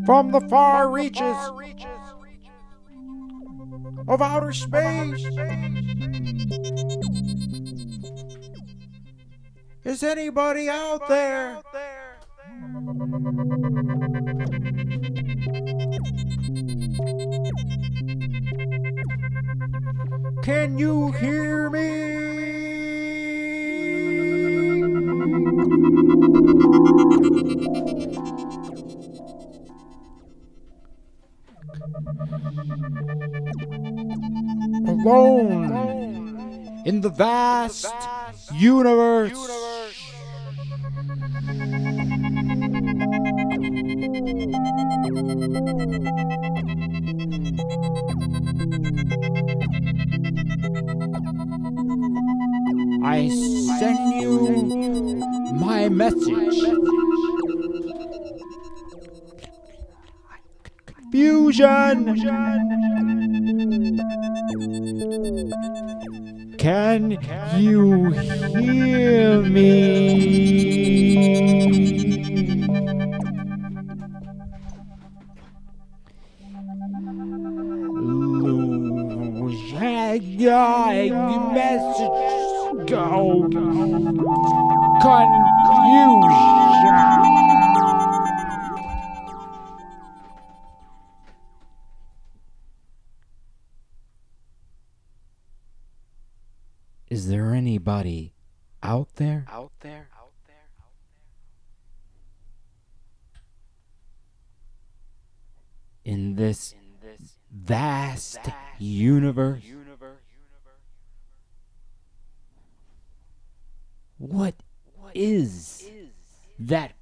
from the far reaches of outer space. Is anybody out there? Can you hear me? Alone in the vast universe. I send you my message. Fusion. Can you hear me? Message go. Confusion. Is there anybody out there? In this vast universe? What is that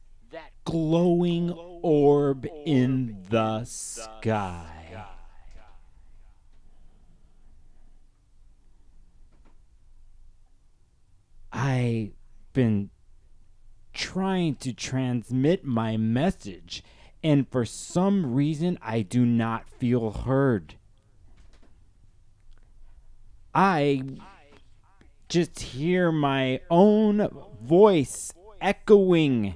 glowing orb in the sky? I've been trying to transmit my message, and for some reason I do not feel heard. I just hear my own voice echoing.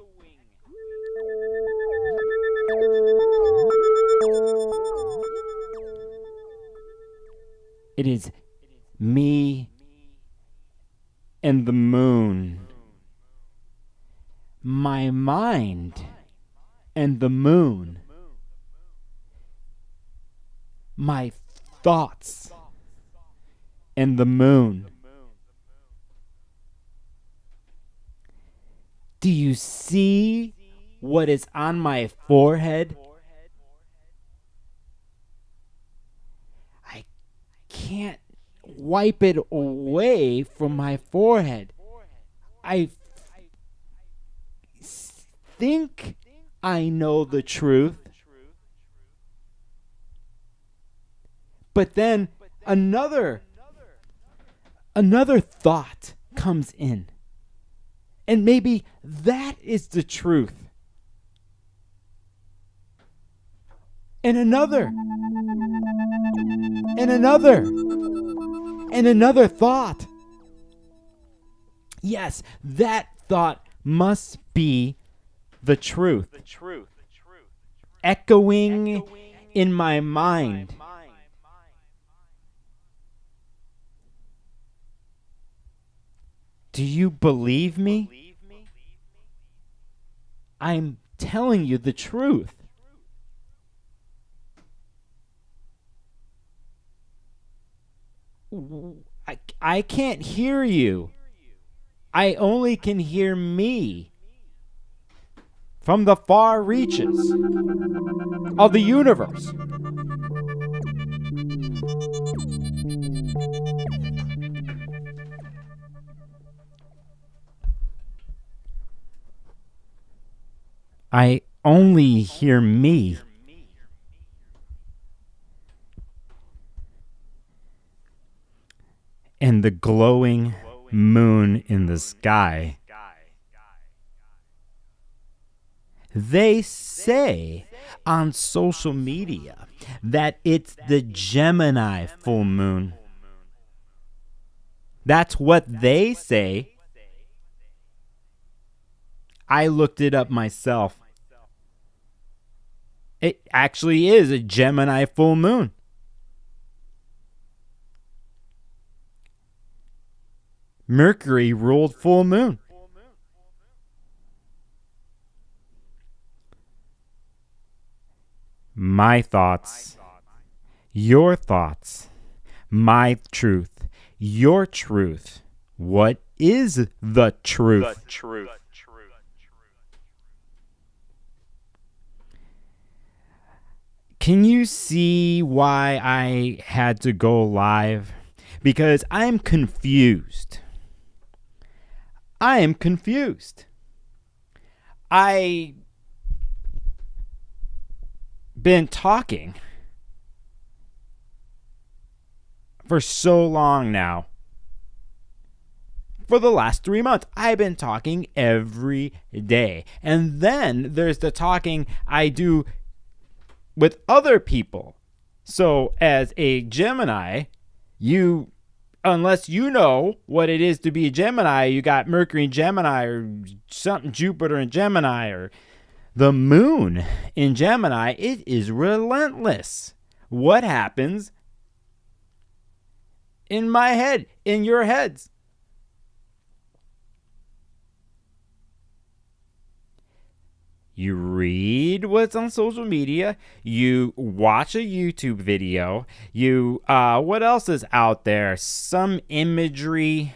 It is me and the moon. My mind and the moon. My thoughts and the moon. Do you see what is on my forehead? I can't wipe it away from my forehead. I think I know the truth. But then another thought comes in. And maybe that is the truth. And another. And another. And another thought. Yes, that thought must be the truth. Echoing in my mind. Do you believe me? I'm telling you the truth. I can't hear you. I only can hear me from the far reaches of the universe. I only hear me. And the glowing moon in the sky. They say on social media that it's the Gemini full moon. That's what they say. I looked it up myself. It actually is a Gemini full moon. Mercury ruled full moon. My thoughts, your thoughts, my truth, your truth. What is the truth? Can you see why I had to go live? Because I'm confused. I am confused. I been talking for so long now. For the last 3 months, I've been talking every day. And then there's the talking I do with other people. So as a Gemini, unless you know what it is to be a Gemini, you got Mercury in Gemini or something, Jupiter in Gemini or the moon in Gemini, it is relentless. What happens in my head, in your heads? You read what's on social media. You watch a YouTube video. What else is out there? Some imagery.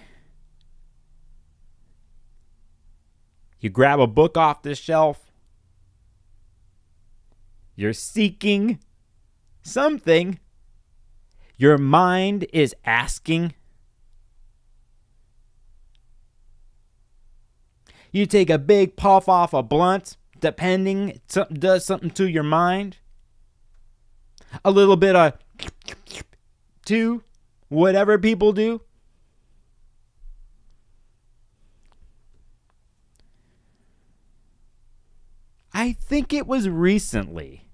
You grab a book off the shelf. You're seeking something. Your mind is asking. You take a big puff off a blunt. Depending, does something to your mind. A little bit of to whatever people do. I think it was recently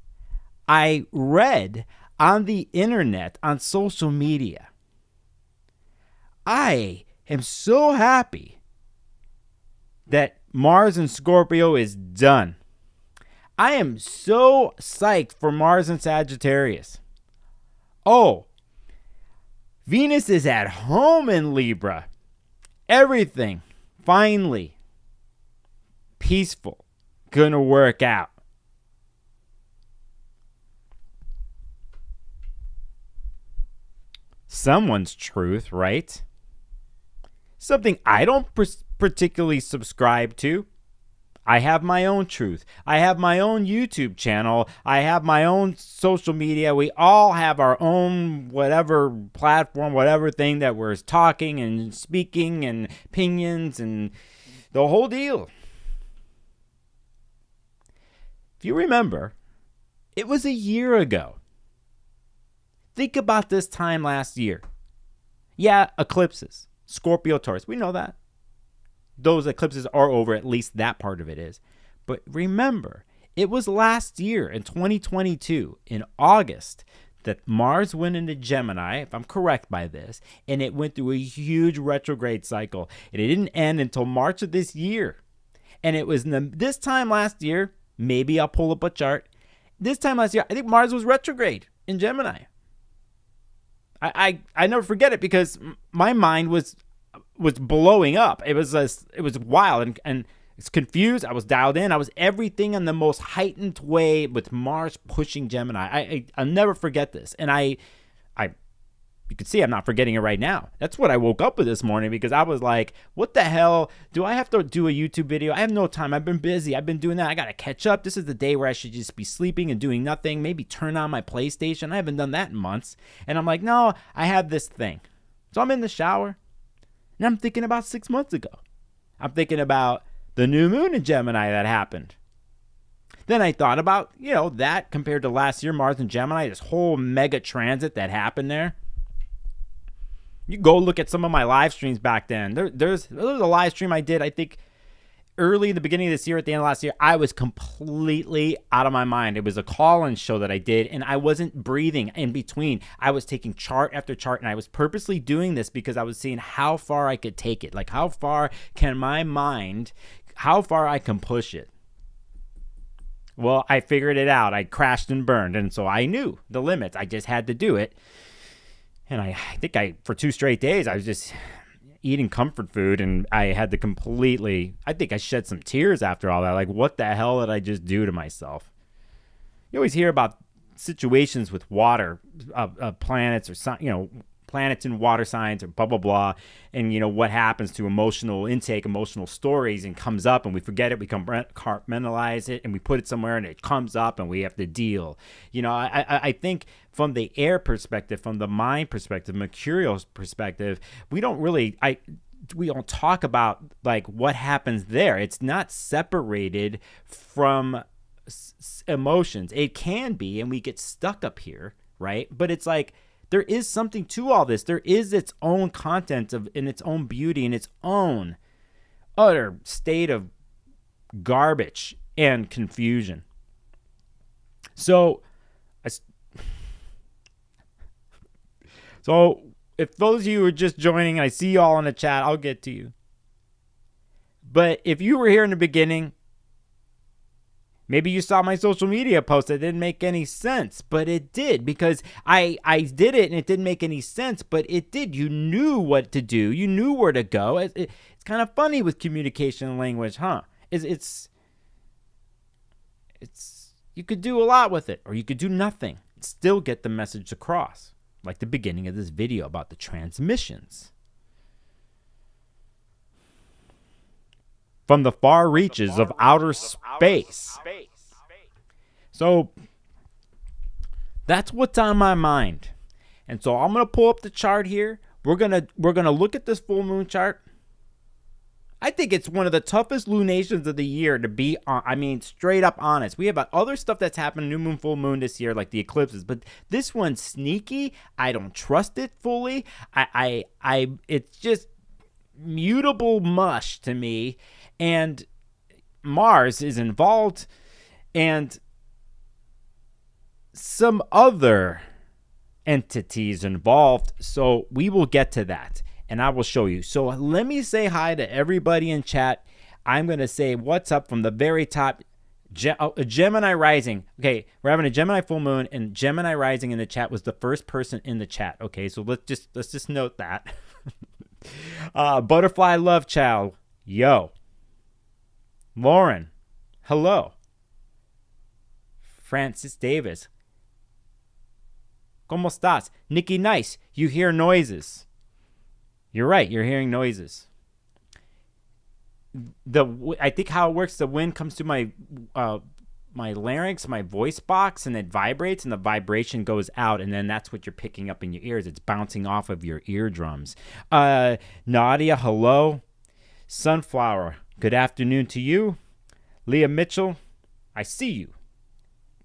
I read on the internet, on social media. I am so happy that Mars and Scorpio is done. I am so psyched for Mars and Sagittarius. Oh, Venus is at home in Libra. Everything, finally, peaceful, gonna work out. Someone's truth, right? Something I don't particularly subscribe to. I have my own truth. I have my own YouTube channel. I have my own social media. We all have our own whatever platform, whatever thing that we're talking and speaking and opinions and the whole deal. If you remember, it was a year ago. Think about this time last year. Yeah, eclipses. Scorpio, Taurus. We know that. Those eclipses are over, at least that part of it is. But remember, it was last year in 2022, in August, that Mars went into Gemini, if I'm correct by this, and it went through a huge retrograde cycle. And it didn't end until March of this year. And it was this time last year, maybe I'll pull up a chart. This time last year, I think Mars was retrograde in Gemini. I never forget it because my mind was blowing up. It was wild and it's confused. I was dialed in. I was everything in the most heightened way with Mars pushing Gemini. I'll never forget this. And you can see I'm not forgetting it right now. That's what I woke up with this morning because I was like, what the hell? Do I have to do a YouTube video? I have no time. I've been busy. I've been doing that. I got to catch up. This is the day where I should just be sleeping and doing nothing. Maybe turn on my PlayStation. I haven't done that in months. And I'm like, no, I have this thing. So I'm in the shower and I'm thinking about 6 months ago. I'm thinking about the new moon in Gemini that happened. Then I thought about, that compared to last year, Mars and Gemini, this whole mega transit that happened there. You go look at some of my live streams back then. There was a live stream I did, I think, early in the beginning of this year, at the end of last year. I was completely out of my mind. It was a call-in show that I did, and I wasn't breathing in between. I was taking chart after chart, and I was purposely doing this because I was seeing how far I could take it. Like, how far can my mind, how far I can push it. Well, I figured it out. I crashed and burned. And so I knew the limits. I just had to do it. And I think for 2 straight days, I was just eating comfort food. And I had to I think I shed some tears after all that. Like, what the hell did I just do to myself? You always hear about situations with water, planets or planets in water signs or blah, blah, blah. And, what happens to emotional intake, emotional stories, and comes up and we forget it. We compartmentalize it and we put it somewhere and it comes up and we have to deal. I think from the air perspective, from the mind perspective, mercurial perspective, we don't talk about like what happens there. It's not separated from emotions. It can be, and we get stuck up here, right? But it's like, there is something to all this. There is its own content in its own beauty and its own utter state of garbage and confusion. So if those of you who are just joining, I see you all in the chat, I'll get to you. But if you were here in the beginning, maybe you saw my social media post that didn't make any sense, but it did, because I did it and it didn't make any sense, but it did. You knew what to do. You knew where to go. It's kind of funny with communication and language, huh? It's you could do a lot with it, or you could do nothing. Still get the message across, like the beginning of this video about the transmissions. From the far reaches of outer space. So that's what's on my mind. And so I'm going to pull up the chart here. We're going to look at this full moon chart. I think it's one of the toughest lunations of the year, to be straight up honest. We have other stuff that's happened, new moon, full moon this year, like the eclipses, but this one's sneaky. I don't trust it fully. It's just mutable mush to me. And Mars is involved, and some other entities involved. So we will get to that, and I will show you. So let me say hi to everybody in chat. I'm going to say what's up from the very top. Gemini rising. Okay, we're having a Gemini full moon, and Gemini rising in the chat was the first person in the chat. Okay, so let's just note that. Butterfly Love Chow. Yo. Lauren, hello. Francis Davis, ¿Cómo estás? Nikki Nice, you hear noises. You're right, you're hearing noises. I think how it works, the wind comes to my larynx, my voice box, and it vibrates, and the vibration goes out, and then that's what you're picking up in your ears. It's bouncing off of your eardrums. Nadia, hello. Sunflower, good afternoon to you. Leah Mitchell, I see you.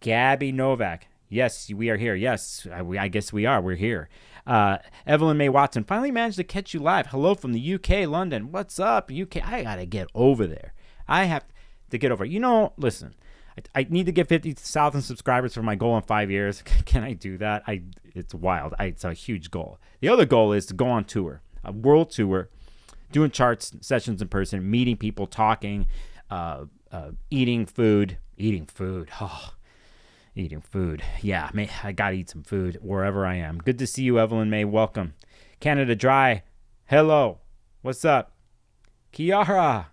Gabby Novak, yes, we are here. Yes, I guess we are. We're here. Evelyn May Watson, finally managed to catch you live. Hello from the UK, London. What's up, UK? I got to get over there. I have to get over. Listen, I need to get 50,000 subscribers for my goal in 5 years. Can I do that? It's wild. It's a huge goal. The other goal is to go on tour, a world tour, doing charts, sessions in person, meeting people, talking, eating food. Oh, eating food. Yeah, I got to eat some food wherever I am. Good to see you, Evelyn May. Welcome. Canada Dry. Hello. What's up? Kiara.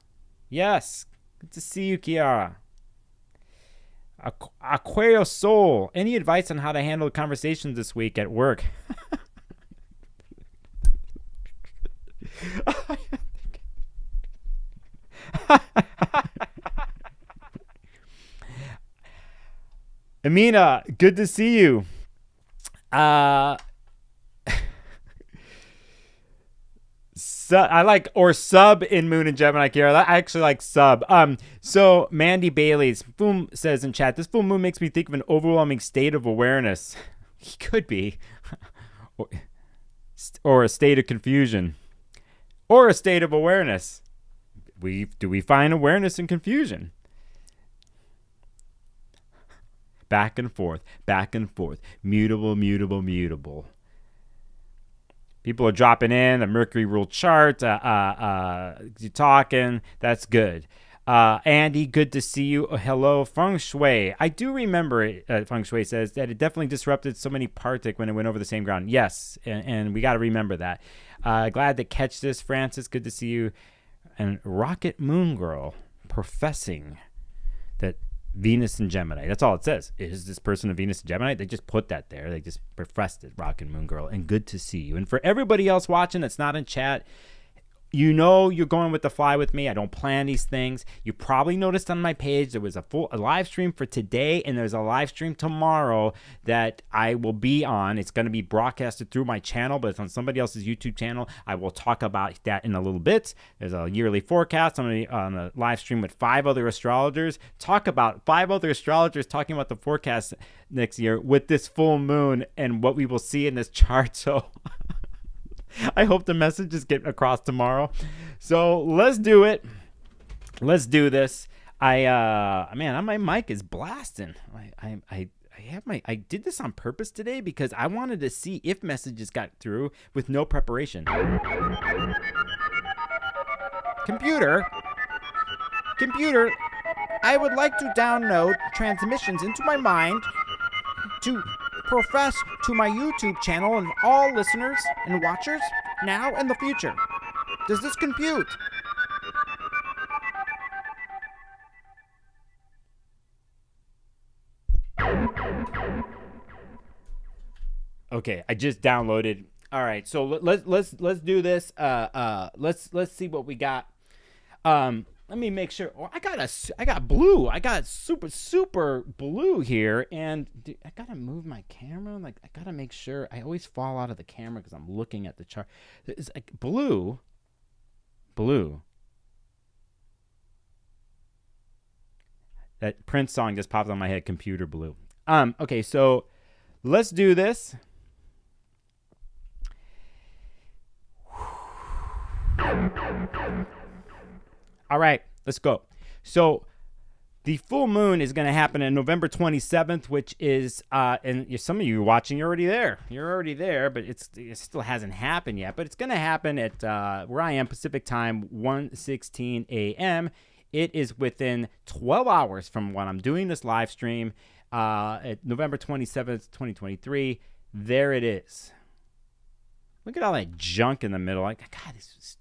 Yes. Good to see you, Kiara. Aquario Soul. Any advice on how to handle conversations this week at work? Amina, good to see you. I like, or sub in Moon and Gemini, Kira. I actually like sub. So Mandy Bailey's boom says in chat, this full moon makes me think of an overwhelming state of awareness. He could be, or a state of confusion, or a state of awareness. Do we find awareness in confusion? Back and forth, mutable, mutable, mutable. People are dropping in the Mercury rule chart. You're talking. That's good. Andy, good to see you. Hello, Feng Shui. I do remember it, Feng Shui says that it definitely disrupted so many parts when it went over the same ground. Yes, and we got to remember that. Glad to catch this, Francis. Good to see you. And Rocket Moon Girl professing that Venus and Gemini. That's all it says. Is this person a Venus and Gemini? They just put that there. They just professed it, Rocket Moon Girl. And good to see you. And for everybody else watching that's not in chat, you know you're going with the fly with me. I don't plan these things. You probably noticed on my page there was a live stream for today, and there's a live stream tomorrow that I will be on. It's going to be broadcasted through my channel, but it's on somebody else's YouTube channel. I will talk about that in a little bit. There's a yearly forecast. I'm going to be on a live stream with 5 other astrologers. Talk about 5 other astrologers talking about the forecast next year with this full moon and what we will see in this chart. So I hope the messages get across tomorrow. So let's do it. Let's do this. Man, my mic is blasting. I did this on purpose today because I wanted to see if messages got through with no preparation. Computer, I would like to download transmissions into my mind to profess to my YouTube channel and all listeners and watchers now and the future. Does this compute? Okay, I just downloaded. All right, so let's do this. Let's see what we got. Let me make sure. Oh, I got blue. I got super blue here, and I gotta move my camera. Like I gotta make sure. I always fall out of the camera because I'm looking at the chart. It's like blue. That Prince song just popped on my head. Computer blue. Okay, so let's do this. All right, let's go. So the full moon is going to happen on November 27th, which is, and some of you watching, you're already there. You're already there, but it still hasn't happened yet. But it's going to happen at where I am, Pacific time, 1:16 a.m. It is within 12 hours from when I'm doing this live stream at November 27th, 2023. There it is. Look at all that junk in the middle. Like, God, this is...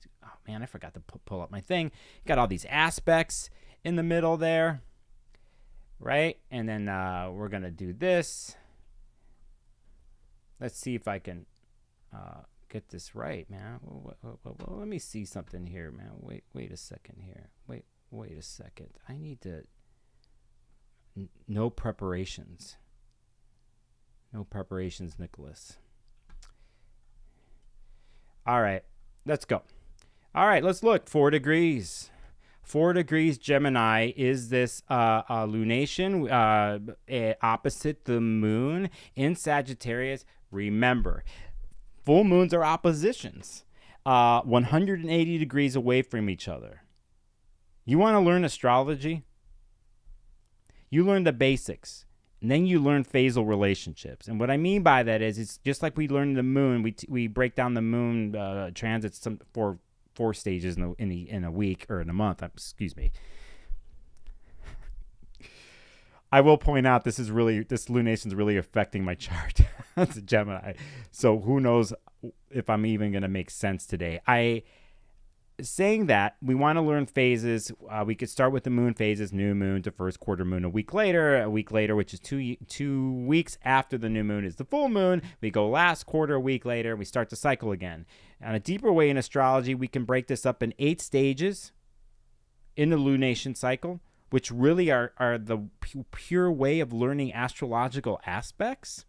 Man, I forgot to pull up my thing. Got all these aspects in the middle there, right? And then we're going to do this. Let's see if I can get this right, man. Well, let me see something here, man. Wait a second here. Wait a second. I need to... No preparations. No preparations, Nicholas. All right, let's go. All right, let's look. 4 degrees. 4 degrees Gemini is this lunation opposite the moon in Sagittarius. Remember, full moons are oppositions, 180 degrees away from each other. You want to learn astrology? You learn the basics. And then you learn phasal relationships. And what I mean by that is it's just like we learn the moon. We break down the moon transits for 4 stages in a week or in a month. Excuse me. I will point out this lunation is really affecting my chart. It's a Gemini. So who knows if I'm even going to make sense today. Saying that, we want to learn phases. We could start with the moon phases, new moon to first quarter moon. A week later, which is 2 weeks after the new moon, is the full moon. We go last quarter, a week later, we start the cycle again. On a deeper way in astrology, we can break this up in 8 stages in the lunation cycle, which really are the pure way of learning astrological aspects.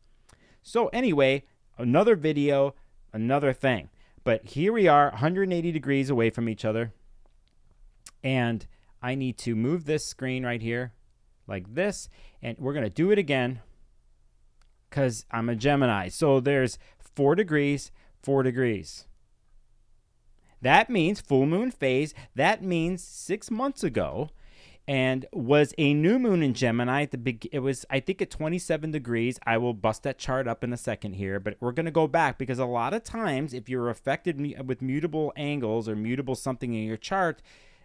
So anyway, another video, another thing. But here we are, 180 degrees away from each other. And I need to move this screen right here like this. And we're going to do it again because I'm a Gemini. So there's 4 degrees, 4 degrees. That means full moon phase. That means 6 months ago. And was a new moon in Gemini. It was, I think, at 27 degrees. I will bust that chart up in a second here, but we're going to go back because a lot of times if you're affected with mutable angles or mutable something in your chart,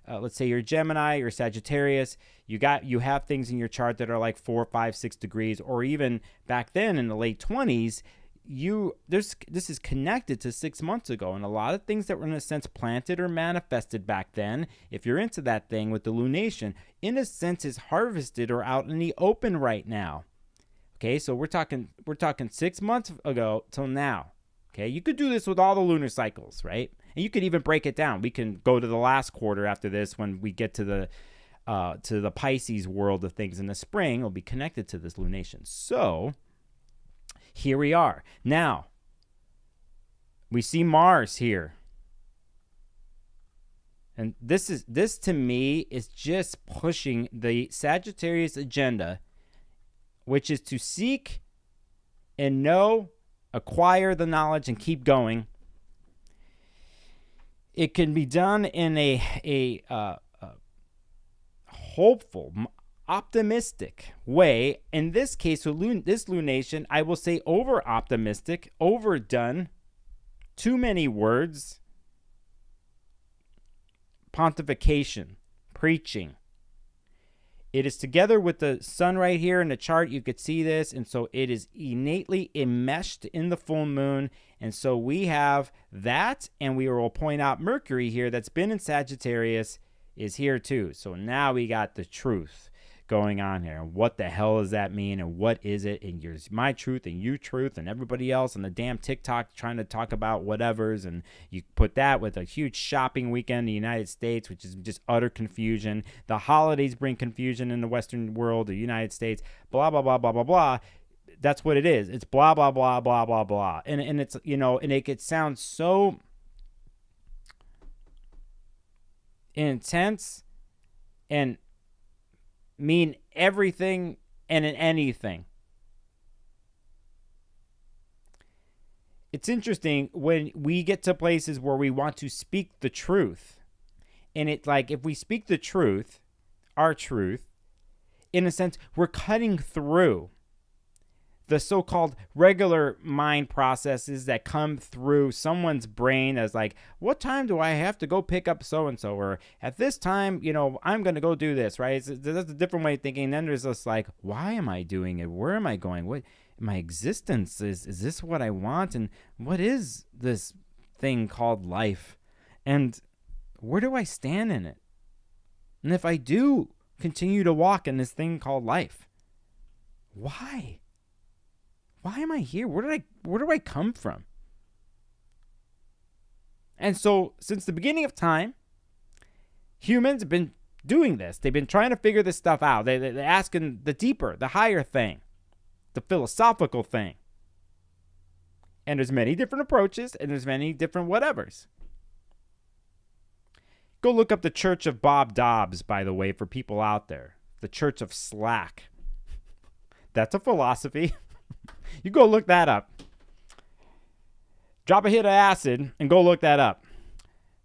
let's say you're Gemini, you're Sagittarius, you have things in your chart that are like 4, 5, 6 degrees, or even back then in the late 20s, this is connected to 6 months ago, and a lot of things that were in a sense planted or manifested back then, if you're into that thing with the lunation, in a sense is harvested or out in the open right now. Okay, so we're talking 6 months ago till now. Okay, you could do this with all the lunar cycles, right? And you could even break it down. We can go to the last quarter after this when we get to the Pisces world of things in the spring. It'll be connected to this lunation. So here we are. Now, we see Mars here. And this to me is just pushing the Sagittarius agenda, which is to seek and know, acquire the knowledge, and keep going. It can be done in a hopeful, optimistic way. In this case, with this lunation, I will say over-optimistic, overdone, too many words, pontification, preaching. It is together with the sun right here in the chart. You could see this, and so it is innately enmeshed in the full moon. And so we have that, and we will point out Mercury here that's been in Sagittarius is here too. So now we got the truth going on here. What the hell does that mean, and what is it? And yours, my truth, and your truth, and everybody else on the damn TikTok trying to talk about whatevers, and you put that with a huge shopping weekend in the United States, which is just utter confusion. The holidays bring confusion in the Western world, the United States, blah, blah, blah, blah, blah, blah. That's what it is. It's blah, blah, blah, blah, blah, blah. And it's, and it sounds so intense and mean everything and in anything. It's interesting when we get to places where we want to speak the truth. And it's like, if we speak the truth, our truth, in a sense, we're cutting through the so-called regular mind processes that come through someone's brain as like, what time do I have to go pick up so-and-so? Or at this time, I'm going to go do this, right? That's a different way of thinking. And then there's this like, why am I doing it? Where am I going? What my existence is this what I want? And what is this thing called life? And where do I stand in it? And if I do continue to walk in this thing called life, why? Why am I here? Where do I come from? And so, since the beginning of time, humans have been doing this. They've been trying to figure this stuff out. They're asking the deeper, the higher thing, the philosophical thing. And there's many different approaches, and there's many different whatevers. Go look up the Church of Bob Dobbs, by the way, for people out there. The Church of Slack. That's a philosophy. You go look that up. Drop a hit of acid and go look that up.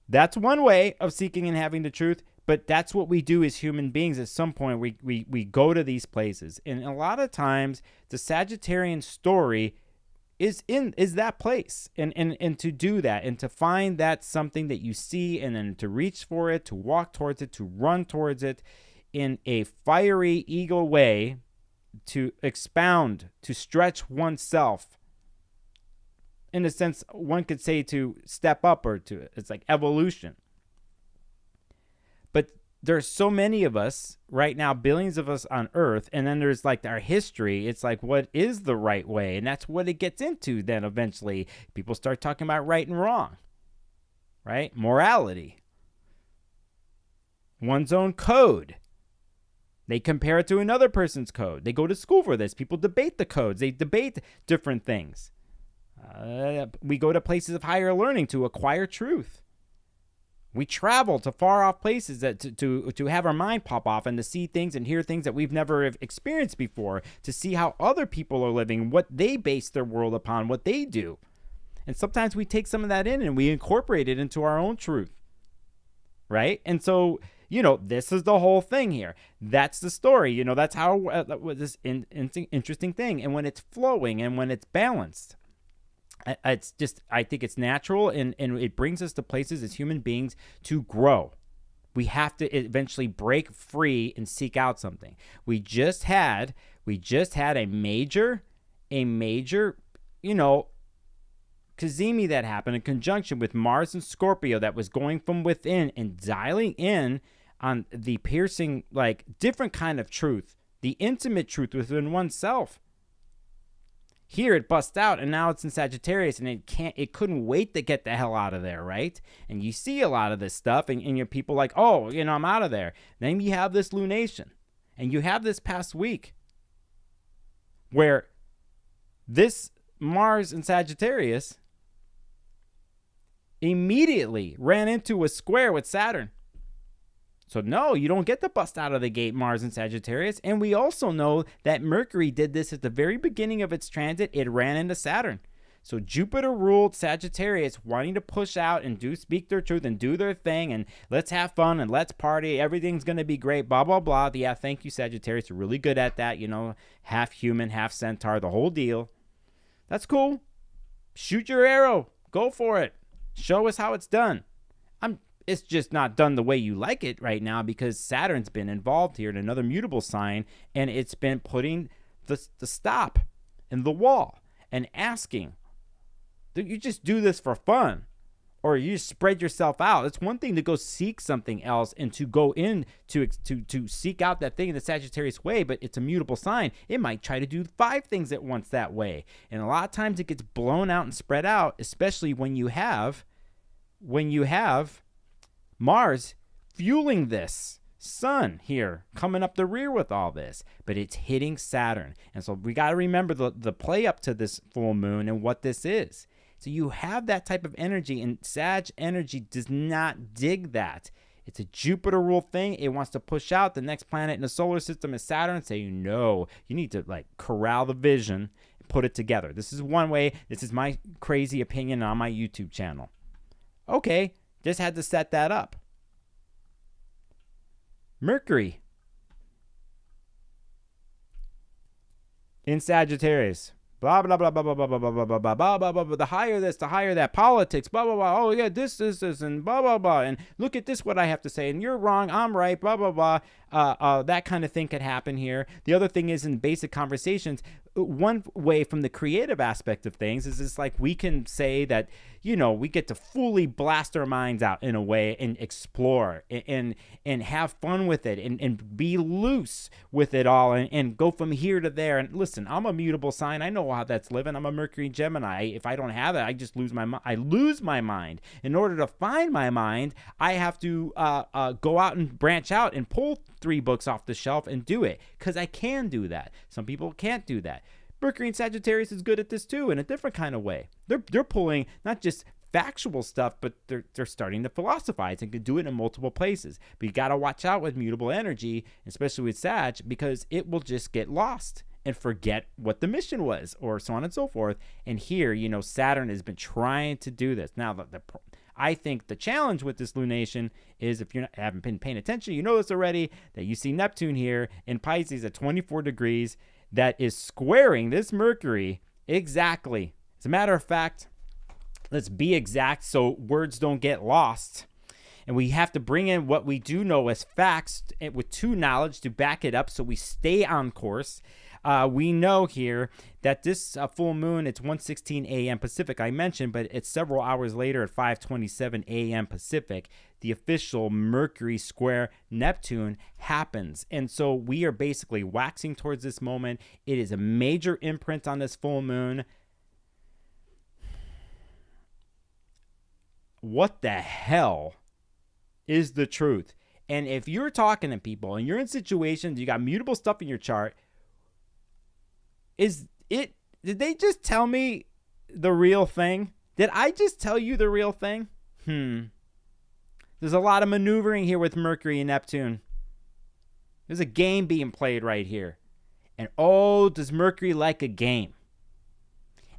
That's one way of seeking and having the truth, but that's what we do as human beings. At some point, we go to these places. And a lot of times, the Sagittarian story is that place. And to do that, and to find that something that you see, and then to reach for it, to walk towards it, to run towards it in a fiery eagle way, to expound, to stretch oneself. In a sense, one could say to step up, or it's like evolution. But there's so many of us right now, billions of us on Earth, and then there's like our history. It's like, what is the right way? And that's what it gets into then eventually. People start talking about right and wrong, right? Morality. One's own code. They compare it to another person's code. They go to school for this. People debate the codes. They debate different things. We go to places of higher learning to acquire truth. We travel to far off places to have our mind pop off, and to see things and hear things that we've never experienced before, to see how other people are living, what they base their world upon, what they do. And sometimes we take some of that in and we incorporate it into our own truth. Right? And so, this is the whole thing here. That's the story. That's how this interesting thing. And when it's flowing and when it's balanced, I think it's natural, and it brings us to places as human beings to grow. We have to eventually break free and seek out something. We just had a major, Kazemi that happened in conjunction with Mars and Scorpio that was going from within and dialing in on the piercing, like, different kind of truth, the intimate truth within oneself. Here it busts out, and now it's in Sagittarius, and it couldn't wait to get the hell out of there, right? And you see a lot of this stuff, and you're people like, oh, I'm out of there. Then you have this lunation, and you have this past week where this Mars in Sagittarius immediately ran into a square with Saturn. So no, you don't get to bust out of the gate Mars and Sagittarius. And we also know that Mercury did this at the very beginning of its transit. It ran into Saturn. So Jupiter ruled Sagittarius, wanting to push out and speak their truth and do their thing. And let's have fun and let's party. Everything's going to be great, blah, blah, blah. Yeah, thank you, Sagittarius. You're really good at that. Half human, half centaur, the whole deal. That's cool. Shoot your arrow. Go for it. Show us how it's done. It's just not done the way you like it right now because Saturn's been involved here in another mutable sign, and it's been putting the stop in the wall and asking, do you just do this for fun? Or you spread yourself out? It's one thing to go seek something else and to go in to seek out that thing in the Sagittarius way, but it's a mutable sign. It might try to do 5 things at once that way. And a lot of times it gets blown out and spread out, especially when you have Mars fueling this Sun here coming up the rear with all this, but it's hitting Saturn. And so we got to remember the play up to this full moon and what this is. So you have that type of energy, and Sag energy does not dig that. It's a Jupiter rule thing. It wants to push out. The next planet in the solar system is Saturn. Say, no, you need to corral the vision and put it together. This is one way. This is my crazy opinion on my YouTube channel. Okay. Just had to set that up. Mercury in Sagittarius. Blah, blah, blah, blah, blah, blah, blah, blah, blah, blah, blah, blah, blah, blah, the higher this, the higher that, politics, blah, blah, blah, oh, yeah, this, and blah, blah, blah, and look at this, what I have to say, and you're wrong, I'm right, blah, blah, blah, that kind of thing could happen here. The other thing is in basic conversations, one way from the creative aspect of things is it's like we can say that, we get to fully blast our minds out in a way and explore and have fun with it and be loose with it all and go from here to there. And listen, I'm a mutable sign. I know how that's living. I'm a Mercury Gemini. If I don't have it, I just lose my mind. I lose my mind. In order to find my mind, I have to go out and branch out and pull 3 books off the shelf and do it because I can do that. Some people can't do that. Mercury and Sagittarius is good at this too in a different kind of way. They're pulling not just factual stuff, but they're starting to philosophize and can do it in multiple places. But you got to watch out with mutable energy, especially with Sag, because it will just get lost and forget what the mission was, or so on and so forth. And here, Saturn has been trying to do this. Now, I think the challenge with this lunation is, if you haven't been paying attention, you know this already, that you see Neptune here in Pisces at 24 degrees that is squaring this Mercury exactly. As a matter of fact, let's be exact so words don't get lost. And we have to bring in what we do know as facts with true knowledge to back it up so we stay on course. We know here that this full moon, it's 1:16 a.m. Pacific, I mentioned, but it's several hours later at 5:27 a.m. Pacific, the official Mercury square Neptune happens. And so we are basically waxing towards this moment. It is a major imprint on this full moon. What the hell is the truth? And if you're talking to people and you're in situations, you got mutable stuff in your chart, did they just tell me the real thing? Did I just tell you the real thing? There's a lot of maneuvering here with Mercury and Neptune. There's a game being played right here. And does Mercury like a game?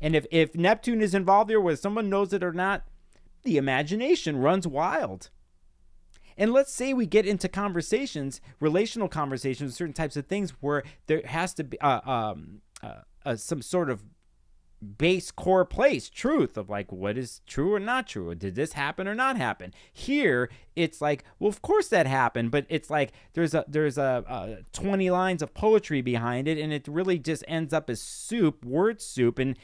And if Neptune is involved here, whether someone knows it or not, the imagination runs wild. And let's say we get into conversations, relational conversations, certain types of things where there has to be some sort of base core place, truth of like what is true or not true. Did this happen or not happen? Here, it's like, well, of course that happened, but it's like there's a 20 lines of poetry behind it, and it really just ends up as soup, word soup, and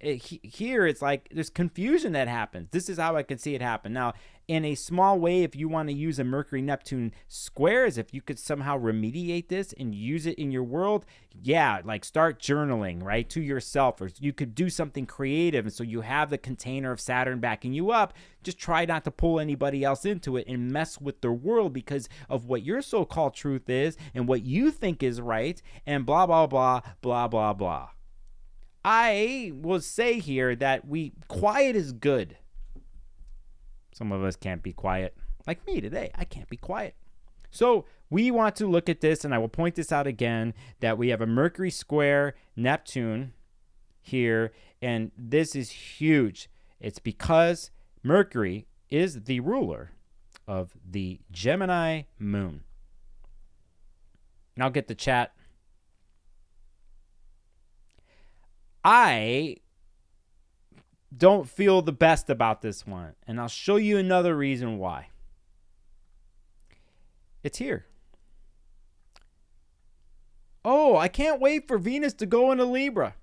here it's like there's confusion that happens. This is how I could see it happen. Now, in a small way, if you want to use a Mercury-Neptune squares, if you could somehow remediate this and use it in your world, yeah, like start journaling, right, to yourself, or you could do something creative, and so you have the container of Saturn backing you up. Just try not to pull anybody else into it and mess with their world because of what your so-called truth is and what you think is right, and blah, blah, blah, blah, blah, blah. I will say here that quiet is good. Some of us can't be quiet. Like me today, I can't be quiet. So we want to look at this, and I will point this out again, that we have a Mercury square Neptune here, and this is huge. It's because Mercury is the ruler of the Gemini moon. And I'll get the chat. I don't feel the best about this one, and I'll show you another reason why. It's here. Oh, I can't wait for Venus to go into Libra.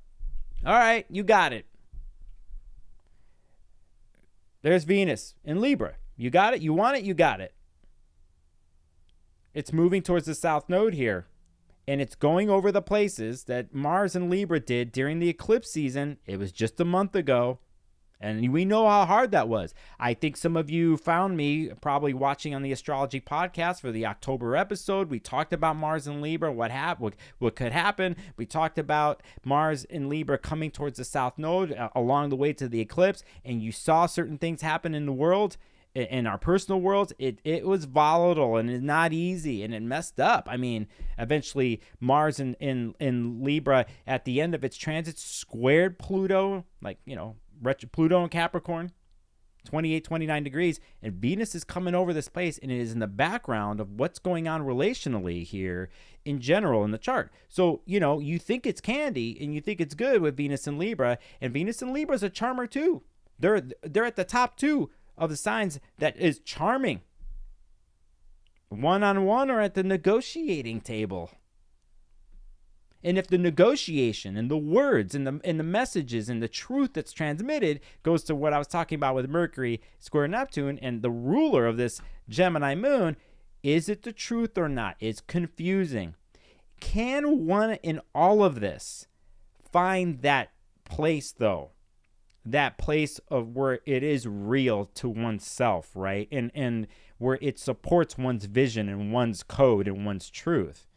All right, you got it. There's Venus in Libra. You got it? You want it? You got it. It's moving towards the south node here, and it's going over the places that Mars and Libra did during the eclipse season. It was just a month ago. And we know how hard that was. I think some of you found me probably watching on the Astrology podcast for the October episode. We talked about Mars and Libra, what could happen. We talked about Mars and Libra coming towards the south node along the way to the eclipse. And you saw certain things happen in the world, in our personal worlds. It was volatile and it's not easy, and it messed up. I mean, eventually Mars in Libra at the end of its transit squared Pluto, like, you know, Pluto in Capricorn, 28, 29 degrees, and Venus is coming over this place, and it is in the background of what's going on relationally here in general in the chart. So, you know, you think it's candy and you think it's good with Venus and Libra, and Venus and Libra is a charmer too. They're at the top two of the signs that is charming. One-on-one or at the negotiating table. And if the negotiation and the words and the messages and the truth that's transmitted goes to what I was talking about with Mercury square Neptune and the ruler of this Gemini moon, is it the truth or not? It's confusing. Can one in all of this find that place, though? That place of where it is real to oneself, right? And where it supports one's vision and one's code and one's truth.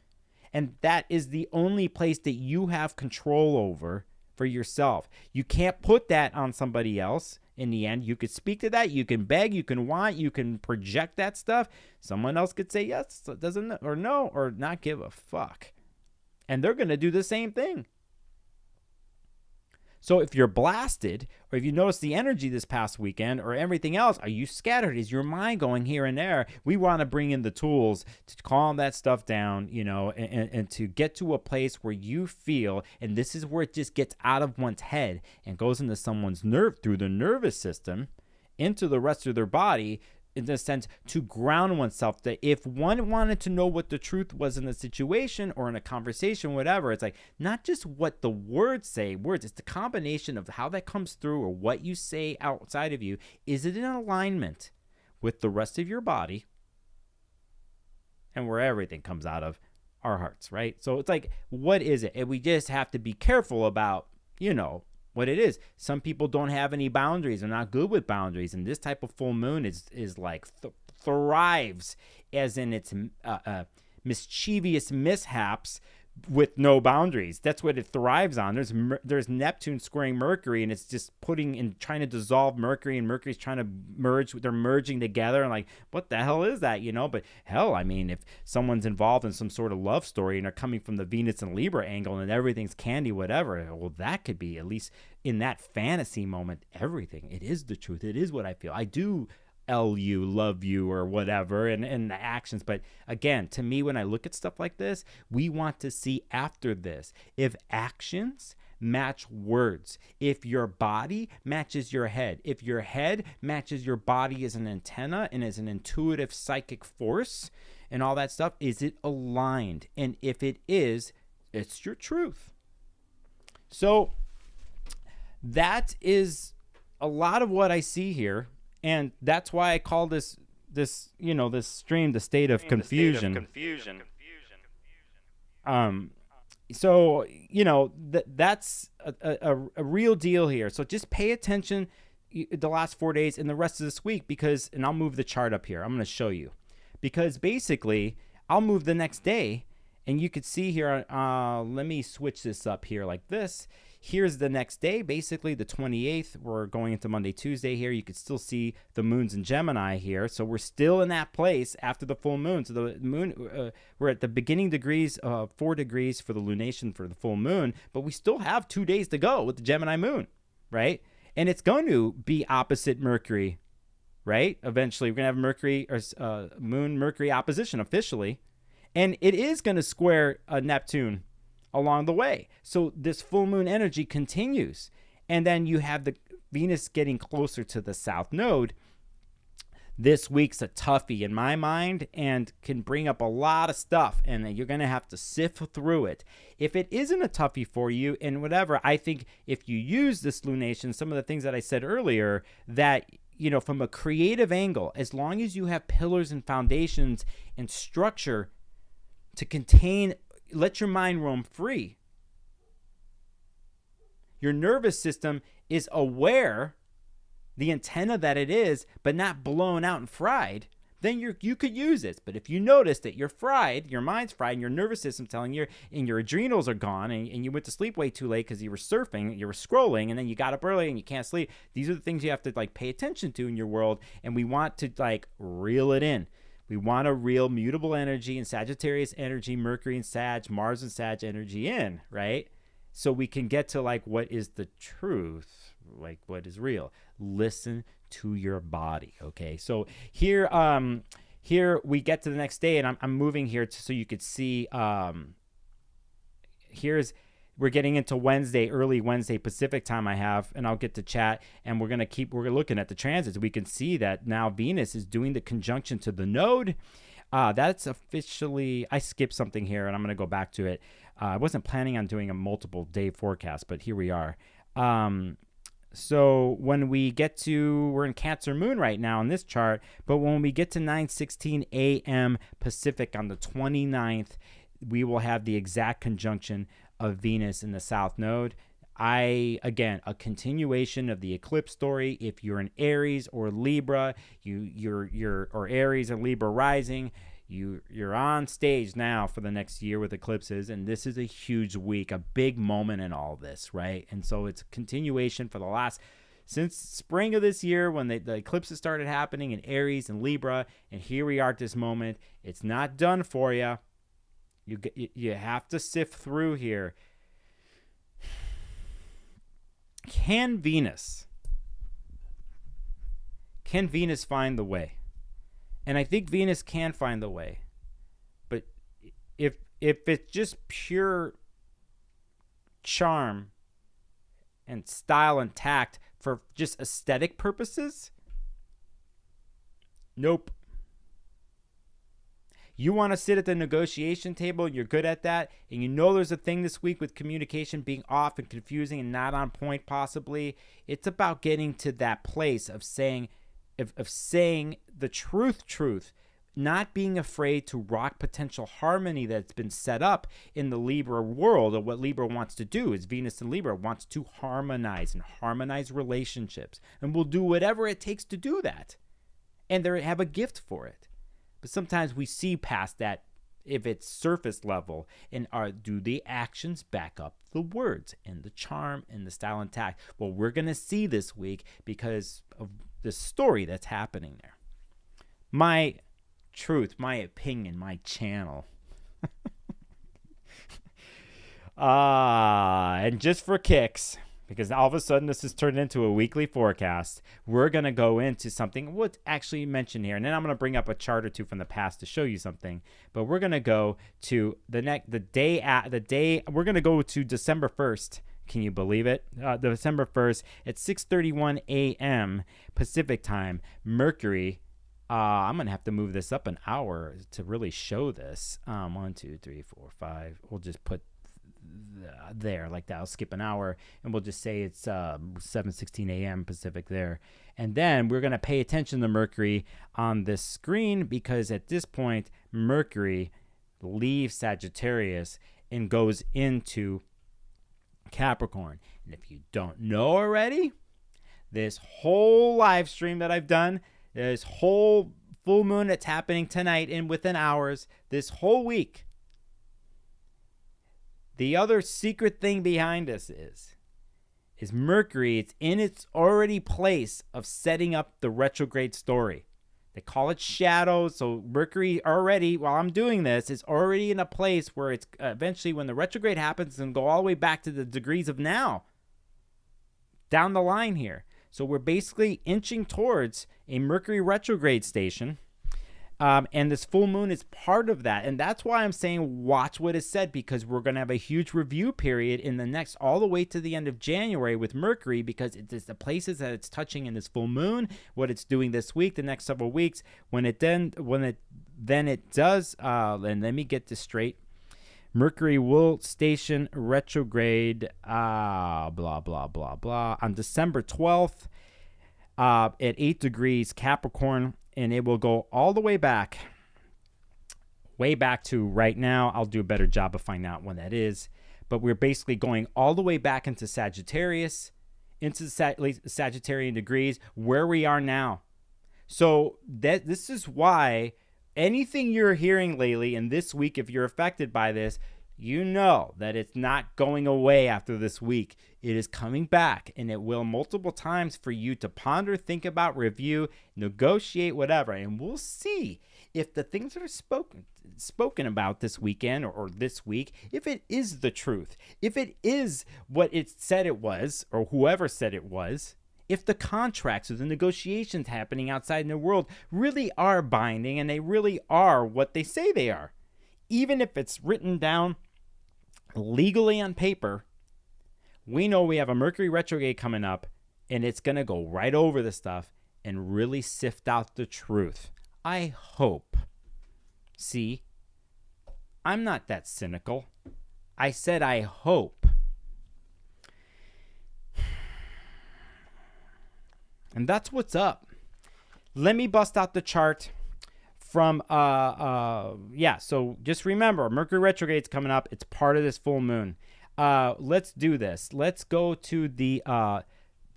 And that is the only place that you have control over for yourself. You can't put that on somebody else in the end. You could speak to that. You can beg. You can want. You can project that stuff. Someone else could say yes, doesn't, or no, or not give a fuck. And they're going to do the same thing. So if you're blasted, or if you notice the energy this past weekend or everything else, are you scattered? Is your mind going here and there? We want to bring in the tools to calm that stuff down, you know, and to get to a place where you feel, and this is where it just gets out of one's head and goes into someone's nerve, through the nervous system, into the rest of their body, in the sense to ground oneself, that if one wanted to know what the truth was in the situation or in a conversation, whatever, it's like not just what the words say, it's the combination of how that comes through or what you say outside of you. Is it in alignment with the rest of your body and where everything comes out of our hearts, right? So it's like, what is it? And we just have to be careful about, you know, what it is. Some people don't have any boundaries. They're not good with boundaries. And this type of full moon is like thrives as in its mischievous mishaps with no boundaries. That's what it thrives on. There's Neptune squaring Mercury, and it's just trying to dissolve Mercury, and Mercury's trying to merge. They're merging together, and like, what the hell is that, you know? But hell, I mean, if someone's involved in some sort of love story and are coming from the Venus and Libra angle and everything's candy, whatever, well, that could be, at least in that fantasy moment, everything. It is the truth. It is what I feel. I do love you or whatever, and the actions. But again, to me, when I look at stuff like this, we want to see after this if actions match words. If your body matches your head, if your head matches your body as an antenna and as an intuitive psychic force and all that stuff, is it aligned? And if it is, it's your truth. So that is a lot of what I see here, and that's why I call this stream the state of confusion. So that's a real deal here. So just pay attention the last 4 days and the rest of this week, and I'll move the chart up here. I'm going to show you, because basically I'll move the next day, and you could see here. Let me switch this up here like this. Here's the next day, basically the 28th. We're going into Monday, Tuesday here. You could still see the moons in Gemini here. So we're still in that place after the full moon. So the moon, we're at the beginning degrees, 4 degrees for the lunation for the full moon, but we still have 2 days to go with the Gemini moon, right? And it's going to be opposite Mercury, right? Eventually, we're going to have Mercury or moon Mercury opposition officially. And it is going to square Neptune along the way. So this full moon energy continues. And then you have the Venus getting closer to the south node. This week's a toughie in my mind and can bring up a lot of stuff, and you're going to have to sift through it. If it isn't a toughie for you and whatever, I think if you use this lunation, some of the things that I said earlier, that from a creative angle, as long as you have pillars and foundations and structure to contain, let your mind roam free. Your nervous system is aware, the antenna that it is, but not blown out and fried, then you could use this. But if you notice that you're fried, your mind's fried, and your nervous system's telling you, and your adrenals are gone, and you went to sleep way too late because you were surfing, you were scrolling, and then you got up early and you can't sleep. These are the things you have to pay attention to in your world, and we want to reel it in. We want a real mutable energy and Sagittarius energy, Mercury and Sag, Mars and Sag energy in, right? So we can get to what is the truth, what is real. Listen to your body, okay? So here we get to the next day, and I'm moving here so you could see. We're getting into Wednesday, early Wednesday Pacific time I have, and I'll get to chat, and we're looking at the transits. We can see that now Venus is doing the conjunction to the node. That's officially, I skipped something here, and I'm going to go back to it. I wasn't planning on doing a multiple day forecast, but here we are. So when we get we're in Cancer moon right now in this chart, but when we get to 9:16 a.m. Pacific on the 29th, we will have the exact conjunction of Venus in the south node. Again, a continuation of the eclipse story. If you're in Aries or Libra, or Aries or Libra rising, you're on stage now for the next year with eclipses, and this is a huge week, a big moment in all this, right? And so it's a continuation for since spring of this year when the eclipses started happening in Aries and Libra, and here we are at this moment. It's not done for you. You have to sift through here. Can Venus find the way? And I think Venus can find the way. But if it's just pure charm and style and tact for just aesthetic purposes, nope. You want to sit at the negotiation table, and you're good at that, and there's a thing this week with communication being off and confusing and not on point possibly. It's about getting to that place of saying the truth, not being afraid to rock potential harmony that's been set up in the Libra world. Or what Libra wants to do is Venus and Libra wants to harmonize relationships, and will do whatever it takes to do that. And they have a gift for it. But sometimes we see past that if it's surface level, and do the actions back up the words and the charm and the style and tact? Well, we're going to see this week because of the story that's happening there. My truth, my opinion, my channel. And just for kicks, because all of a sudden this has turned into a weekly forecast, we're going to go into something what's actually mentioned here. And then I'm going to bring up a chart or two from the past to show you something. But we're going to go to we're going to go to December 1st, Can you believe it? December 1st at 6:31 a.m. Pacific time, Mercury. I'm going to have to move this up an hour to really show this. 1, 2, 3, 4, 5. We'll just put there like that. I'll skip an hour and we'll just say it's 7:16 a.m. Pacific there. And then we're going to pay attention to Mercury on this screen, because at this point, Mercury leaves Sagittarius and goes into Capricorn. And if you don't know already, this whole live stream that I've done, this whole full moon that's happening tonight and within hours, this whole week, the other secret thing behind this is Mercury. It's in its already place of setting up the retrograde story. They call it shadows. So Mercury already, while I'm doing this, is already in a place where it's eventually, when the retrograde happens, and go all the way back to the degrees of now, down the line here. So we're basically inching towards a Mercury retrograde station. And this full moon is part of that. And that's why I'm saying watch what is said, because we're going to have a huge review period in the next, all the way to the end of January with Mercury, because it's the places that it's touching in this full moon, what it's doing this week, the next several weeks, when it does, and let me get this straight. Mercury will station retrograde, blah, blah, blah, blah, on December 12th at 8 degrees Capricorn. And it will go all the way back to right now. I'll do a better job of finding out when that is. But we're basically going all the way back into Sagittarius, into the Sagittarian degrees, where we are now. So this is why anything you're hearing lately and this week, if you're affected by this, you know that it's not going away after this week. It is coming back, and it will multiple times for you to ponder, think about, review, negotiate, whatever. And we'll see if the things that are spoken about this weekend or this week, if it is the truth, if it is what it said it was, or whoever said it was, if the contracts or the negotiations happening outside in the world really are binding and they really are what they say they are. Even if it's written down legally on paper, we know we have a Mercury retrograde coming up, and it's going to go right over the stuff and really sift out the truth. I hope. See, I'm not that cynical. I said I hope. And that's what's up. Let me bust out the chart from, so just remember, Mercury retrograde's coming up. It's part of this full moon. Let's do this. Let's go to the,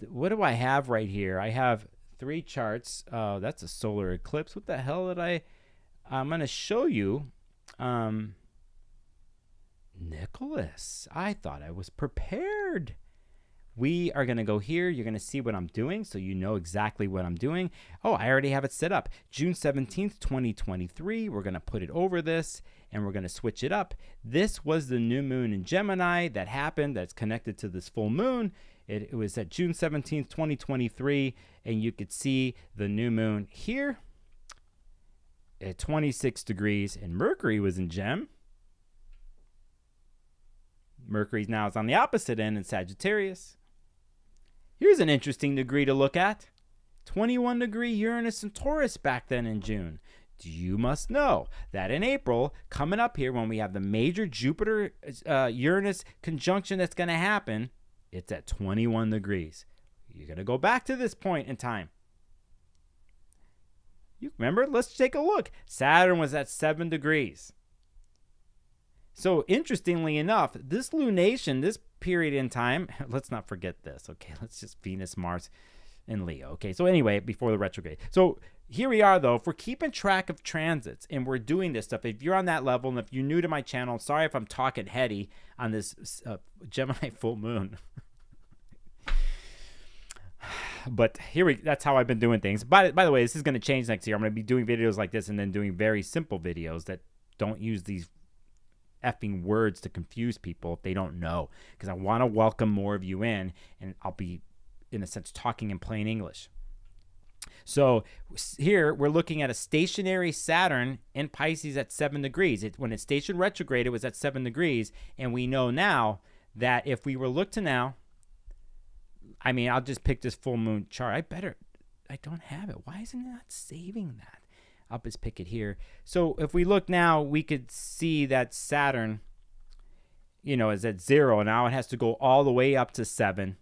what do I have right here? I have 3 charts. That's a solar eclipse. What the hell did I'm going to show you. Nicholas, I thought I was prepared. We are going to go here. You're going to see what I'm doing, so you know exactly what I'm doing. Oh, I already have it set up. June 17th, 2023. We're going to put it over this, and we're going to switch it up. This was the new moon in Gemini that happened, that's connected to this full moon. It was at June 17th, 2023, and you could see the new moon here at 26 degrees, and Mercury was in Gem. Mercury now is on the opposite end in Sagittarius. Here's an interesting degree to look at. 21 degree Uranus and Taurus back then in June. You must know that in April, coming up here, when we have the major Jupiter-Uranus conjunction that's going to happen, it's at 21 degrees. You're going to go back to this point in time. You remember? Let's take a look. Saturn was at 7 degrees. So interestingly enough, this lunation, this period in time, let's not forget this, okay? Let's just Venus, Mars, and Leo, okay? So anyway, before the retrograde. So here we are, though. If we're keeping track of transits and we're doing this stuff, if you're on that level, and if you're new to my channel, sorry if I'm talking heady on this Gemini full moon. But that's how I've been doing things. By the way, this is going to change next year. I'm going to be doing videos like this and then doing very simple videos that don't use these effing words to confuse people if they don't know, because I want to welcome more of you in, and I'll be, in a sense, talking in plain English. So here we're looking at a stationary Saturn in Pisces at 7 degrees. When it stationed retrograde, it was at 7 degrees, and we know now that if we were look to now, I mean, I'll just pick this full moon chart. I don't have it. Why isn't it not saving that? I'll just pick it here. So if we look now, we could see that Saturn, is at 0. Now it has to go all the way up to 7.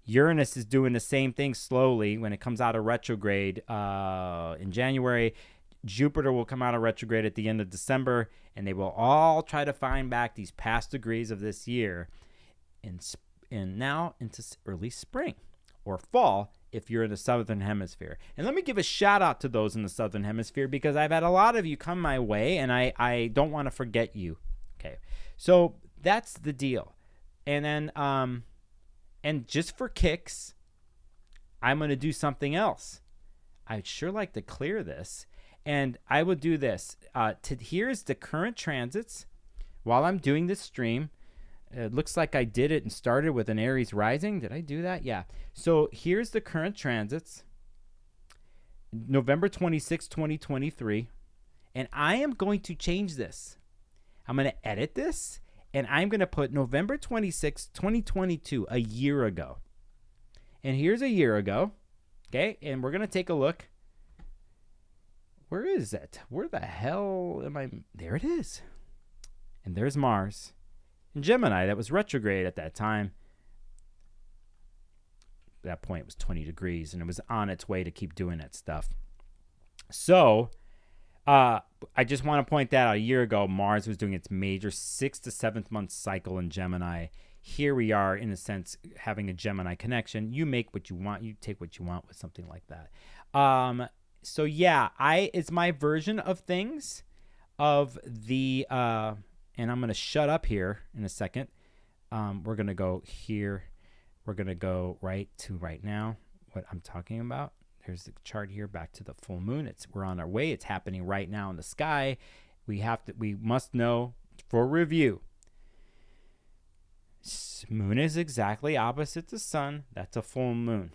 Uranus is doing the same thing slowly when it comes out of retrograde in January. Jupiter will come out of retrograde at the end of December, and they will all try to find back these past degrees of this year and now into early spring or fall if you're in the Southern Hemisphere. And let me give a shout out to those in the Southern Hemisphere, because I've had a lot of you come my way, and I don't want to forget you. Okay, so that's the deal. And then, and just for kicks, I'm going to do something else. I'd sure like to clear this. And I will do this. Here's the current transits while I'm doing this stream. It looks like I did it and started with an Aries rising. Did I do that? Yeah. So here's the current transits. November 26, 2023. And I am going to change this. I'm going to edit this. And I'm going to put November 26, 2022, a year ago. And here's a year ago. Okay. And we're going to take a look. Where is it? Where the hell am I? There it is. And there's Mars. In Gemini, that was retrograde at that time. At that point, it was 20 degrees, and it was on its way to keep doing that stuff. So, I just want to point that out. A year ago, Mars was doing its major 6th to 7th month cycle in Gemini. Here we are, in a sense, having a Gemini connection. You make what you want. You take what you want with something like that. So, yeah, it's my version of things of the... and I'm going to shut up here in a second. We're going to go here. We're going to go right now, what I'm talking about. There's the chart here, back to the full moon. We're on our way. It's happening right now in the sky. We must know for review. Moon is exactly opposite the sun. That's a full moon.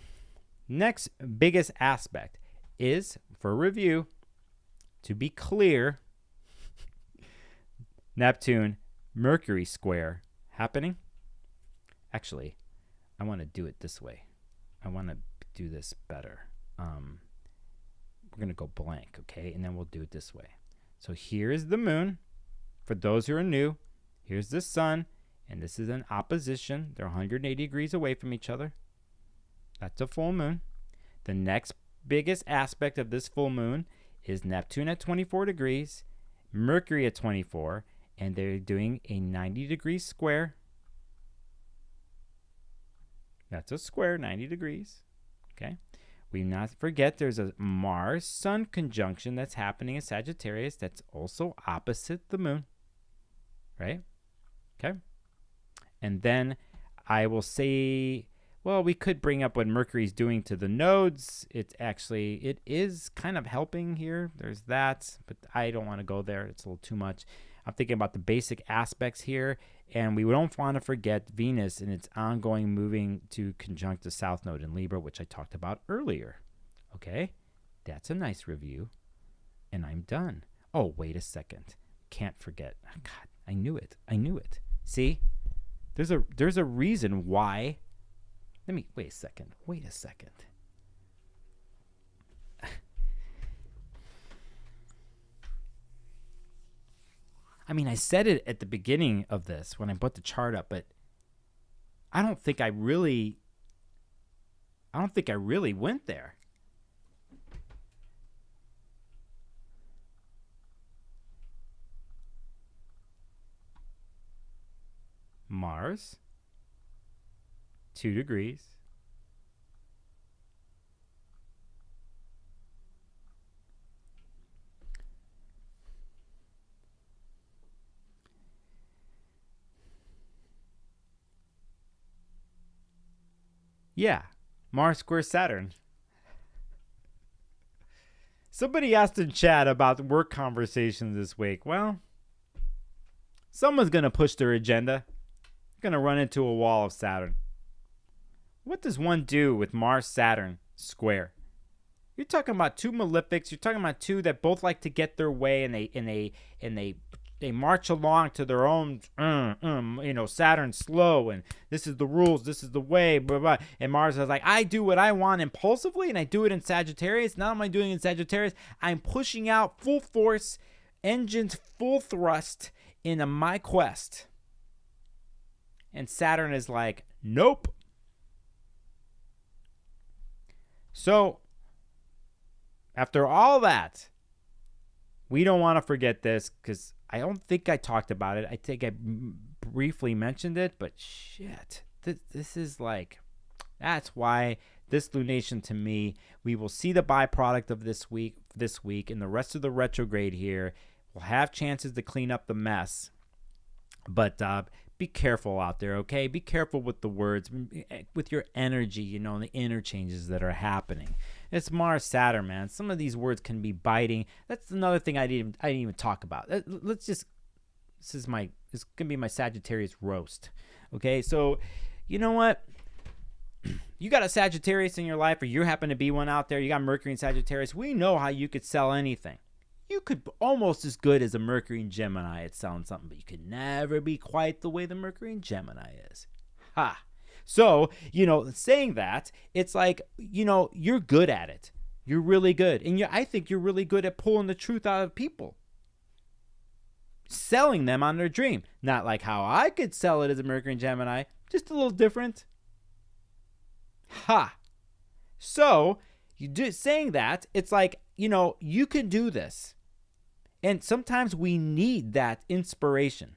Next biggest aspect is, for review, to be clear, Neptune, Mercury square happening. Actually, I want to do it this way. I want to do this better. We're going to go blank, okay? And then we'll do it this way. So here is the moon. For those who are new, here's the sun, and this is an opposition. They're 180 degrees away from each other. That's a full moon. The next biggest aspect of this full moon is Neptune at 24 degrees, Mercury at 24, and they're doing a 90-degree square. That's a square, 90 degrees. Okay. We not forget there's a Mars-Sun conjunction that's happening in Sagittarius that's also opposite the moon. Right? Okay. And then I will say, well, we could bring up what Mercury's doing to the nodes. It is kind of helping here. There's that, but I don't want to go there. It's a little too much. I'm thinking about the basic aspects here, and we don't want to forget Venus and its ongoing moving to conjunct the South Node in Libra, which I talked about earlier. Okay, that's a nice review, and I'm done. Oh, wait a second. Can't forget. Oh, God, I knew it. See, there's a reason why. Wait a second. I mean, I said it at the beginning of this when I put the chart up, but I don't think I really went there. Mars, 2 degrees. Yeah, Mars square Saturn. Somebody asked in chat about work conversations this week. Well, someone's going to push their agenda. Going to run into a wall of Saturn. What does one do with Mars Saturn square? You're talking about two malefics. You're talking about two that both like to get their way, and they march along to their own, Saturn's slow, and this is the rules, this is the way, blah, blah. And Mars is like, I do what I want impulsively, and I do it in Sagittarius. Not only am I doing it in Sagittarius, I'm pushing out full force, engines full thrust into my quest. And Saturn is like, nope. So, after all that, we don't want to forget this, because I don't think I talked about it. I think I briefly mentioned it, but shit, this is like, that's why this lunation, to me, we will see the byproduct of this week, and the rest of the retrograde here. We'll have chances to clean up the mess, but be careful out there, okay? Be careful with the words, with your energy, and the interchanges that are happening. It's Mars Saturn, man. Some of these words can be biting. That's another thing I didn't even talk about. This gonna be my Sagittarius roast, okay? So, you know what? You got a Sagittarius in your life, or you happen to be one out there. You got Mercury in Sagittarius. We know how you could sell anything. You could almost as good as a Mercury in Gemini at selling something, but you could never be quite the way the Mercury in Gemini is. Ha! So, saying that, it's like, you're good at it. You're really good. And I think you're really good at pulling the truth out of people. Selling them on their dream. Not like how I could sell it as a Mercury in Gemini. Just a little different. Ha! So, saying that, it's like, you can do this. And sometimes we need that inspiration.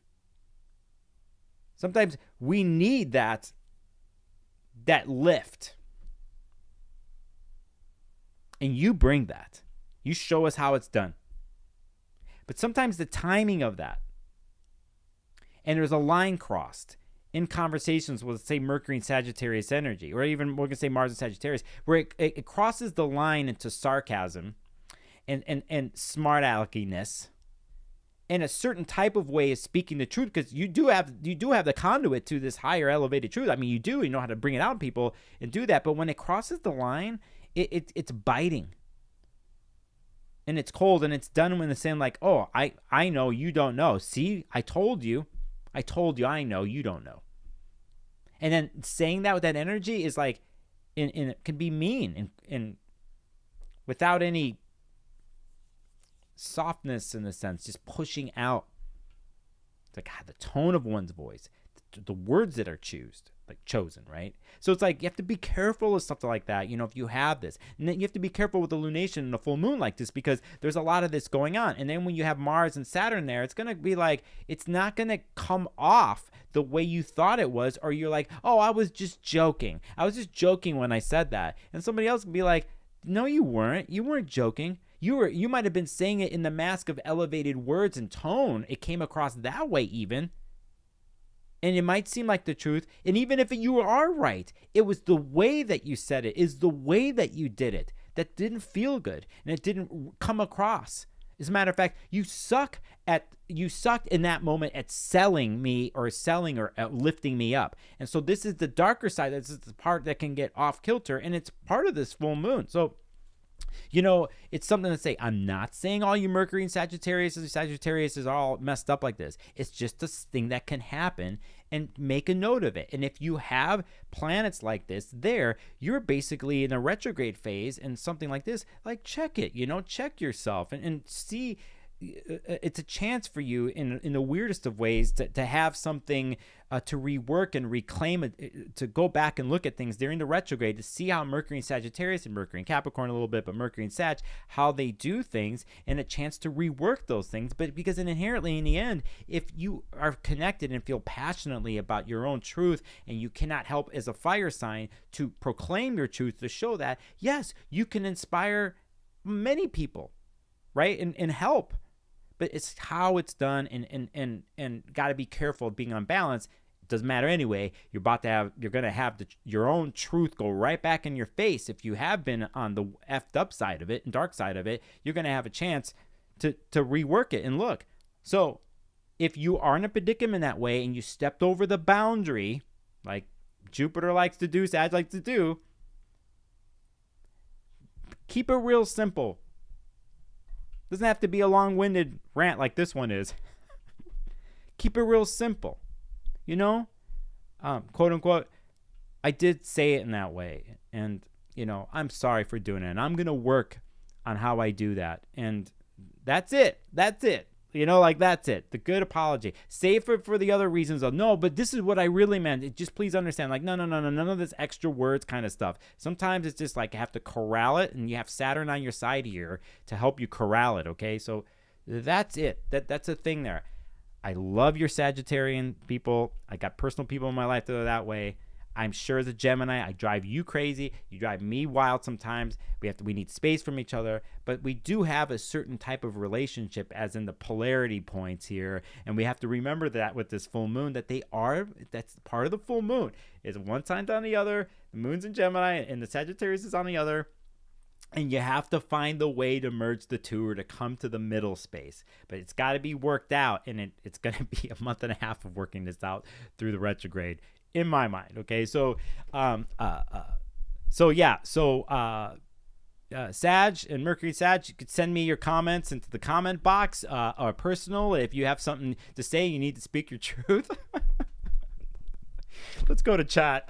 Sometimes we need that lift. And you bring that. You show us how it's done. But sometimes the timing of that, and there's a line crossed in conversations with, say, Mercury and Sagittarius energy, or even we're going to say Mars and Sagittarius, where it crosses the line into sarcasm and smart aleckiness, and a certain type of way of speaking the truth, because you do have the conduit to this higher elevated truth. I mean, you know how to bring it out in people and do that. But when it crosses the line, it's biting, and it's cold, and it's done in the same like, oh, I know, you don't know. See, I told you, I know, you don't know. And then saying that with that energy is like, it can be mean and without any softness, in a sense, just pushing out. It's like the tone of one's voice, the words that are chosen, right? So it's like you have to be careful with something like that, if you have this. And then you have to be careful with the lunation and the full moon like this, because there's a lot of this going on. And then when you have Mars and Saturn there, it's going to be like, it's not going to come off the way you thought it was, or you're like, oh, I was just joking. I was just joking when I said that. And somebody else can be like, no, you weren't. You weren't joking. You might have been saying it in the mask of elevated words and tone. It came across that way even. And it might seem like the truth. And even if you are right, it was the way that you said it, is the way that you did it, that didn't feel good. And it didn't come across. As a matter of fact, you sucked in that moment at selling me, or lifting me up. And so this is the darker side. This is the part that can get off kilter. And it's part of this full moon. So, it's something to say. I'm not saying all you Mercury and Sagittarius is all messed up like this. It's just a thing that can happen, and make a note of it. And if you have planets like this there, you're basically in a retrograde phase, and something like this, like, check it, check yourself and see. It's a chance for you in the weirdest of ways to have something to rework and reclaim it, to go back and look at things during the retrograde, to see how Mercury and Sagittarius, and Mercury and Capricorn a little bit, but Mercury and Sag, how they do things, and a chance to rework those things. But because inherently in the end, if you are connected and feel passionately about your own truth, and you cannot help as a fire sign to proclaim your truth, to show that, yes, you can inspire many people, right? And help. But it's how it's done, and got to be careful of being unbalanced. It doesn't matter anyway. You're going to have your own truth go right back in your face. If you have been on the effed up side of it and dark side of it, you're going to have a chance to rework it and look. So if you are in a predicament that way, and you stepped over the boundary, like Jupiter likes to do, Sag likes to do, keep it real simple. Doesn't have to be a long-winded rant like this one is. Keep it real simple, quote unquote. I did say it in that way, and I'm sorry for doing it, and I'm gonna work on how I do that, and that's it. That's it. That's it. The good apology. Save it for the other reasons of, no, but this is what I really meant. Just please understand, no, none of this extra words kind of stuff. Sometimes it's just like you have to corral it, and you have Saturn on your side here to help you corral it, okay? So that's it. That's a thing there. I love your Sagittarian people. I got personal people in my life that are that way. I'm sure as a Gemini, I drive you crazy. You drive me wild sometimes. We need space from each other, but we do have a certain type of relationship, as in the polarity points here, and we have to remember that with this full moon, that's part of the full moon. Is one sign's on the other, the moon's in Gemini, and the Sagittarius is on the other, and you have to find the way to merge the two or to come to the middle space. But it's got to be worked out, and it's going to be a month and a half of working this out through the retrograde. In my mind, okay, so Sag and Mercury Sag, you could send me your comments into the comment box, or personal. If you have something to say, you need to speak your truth. Let's go to chat.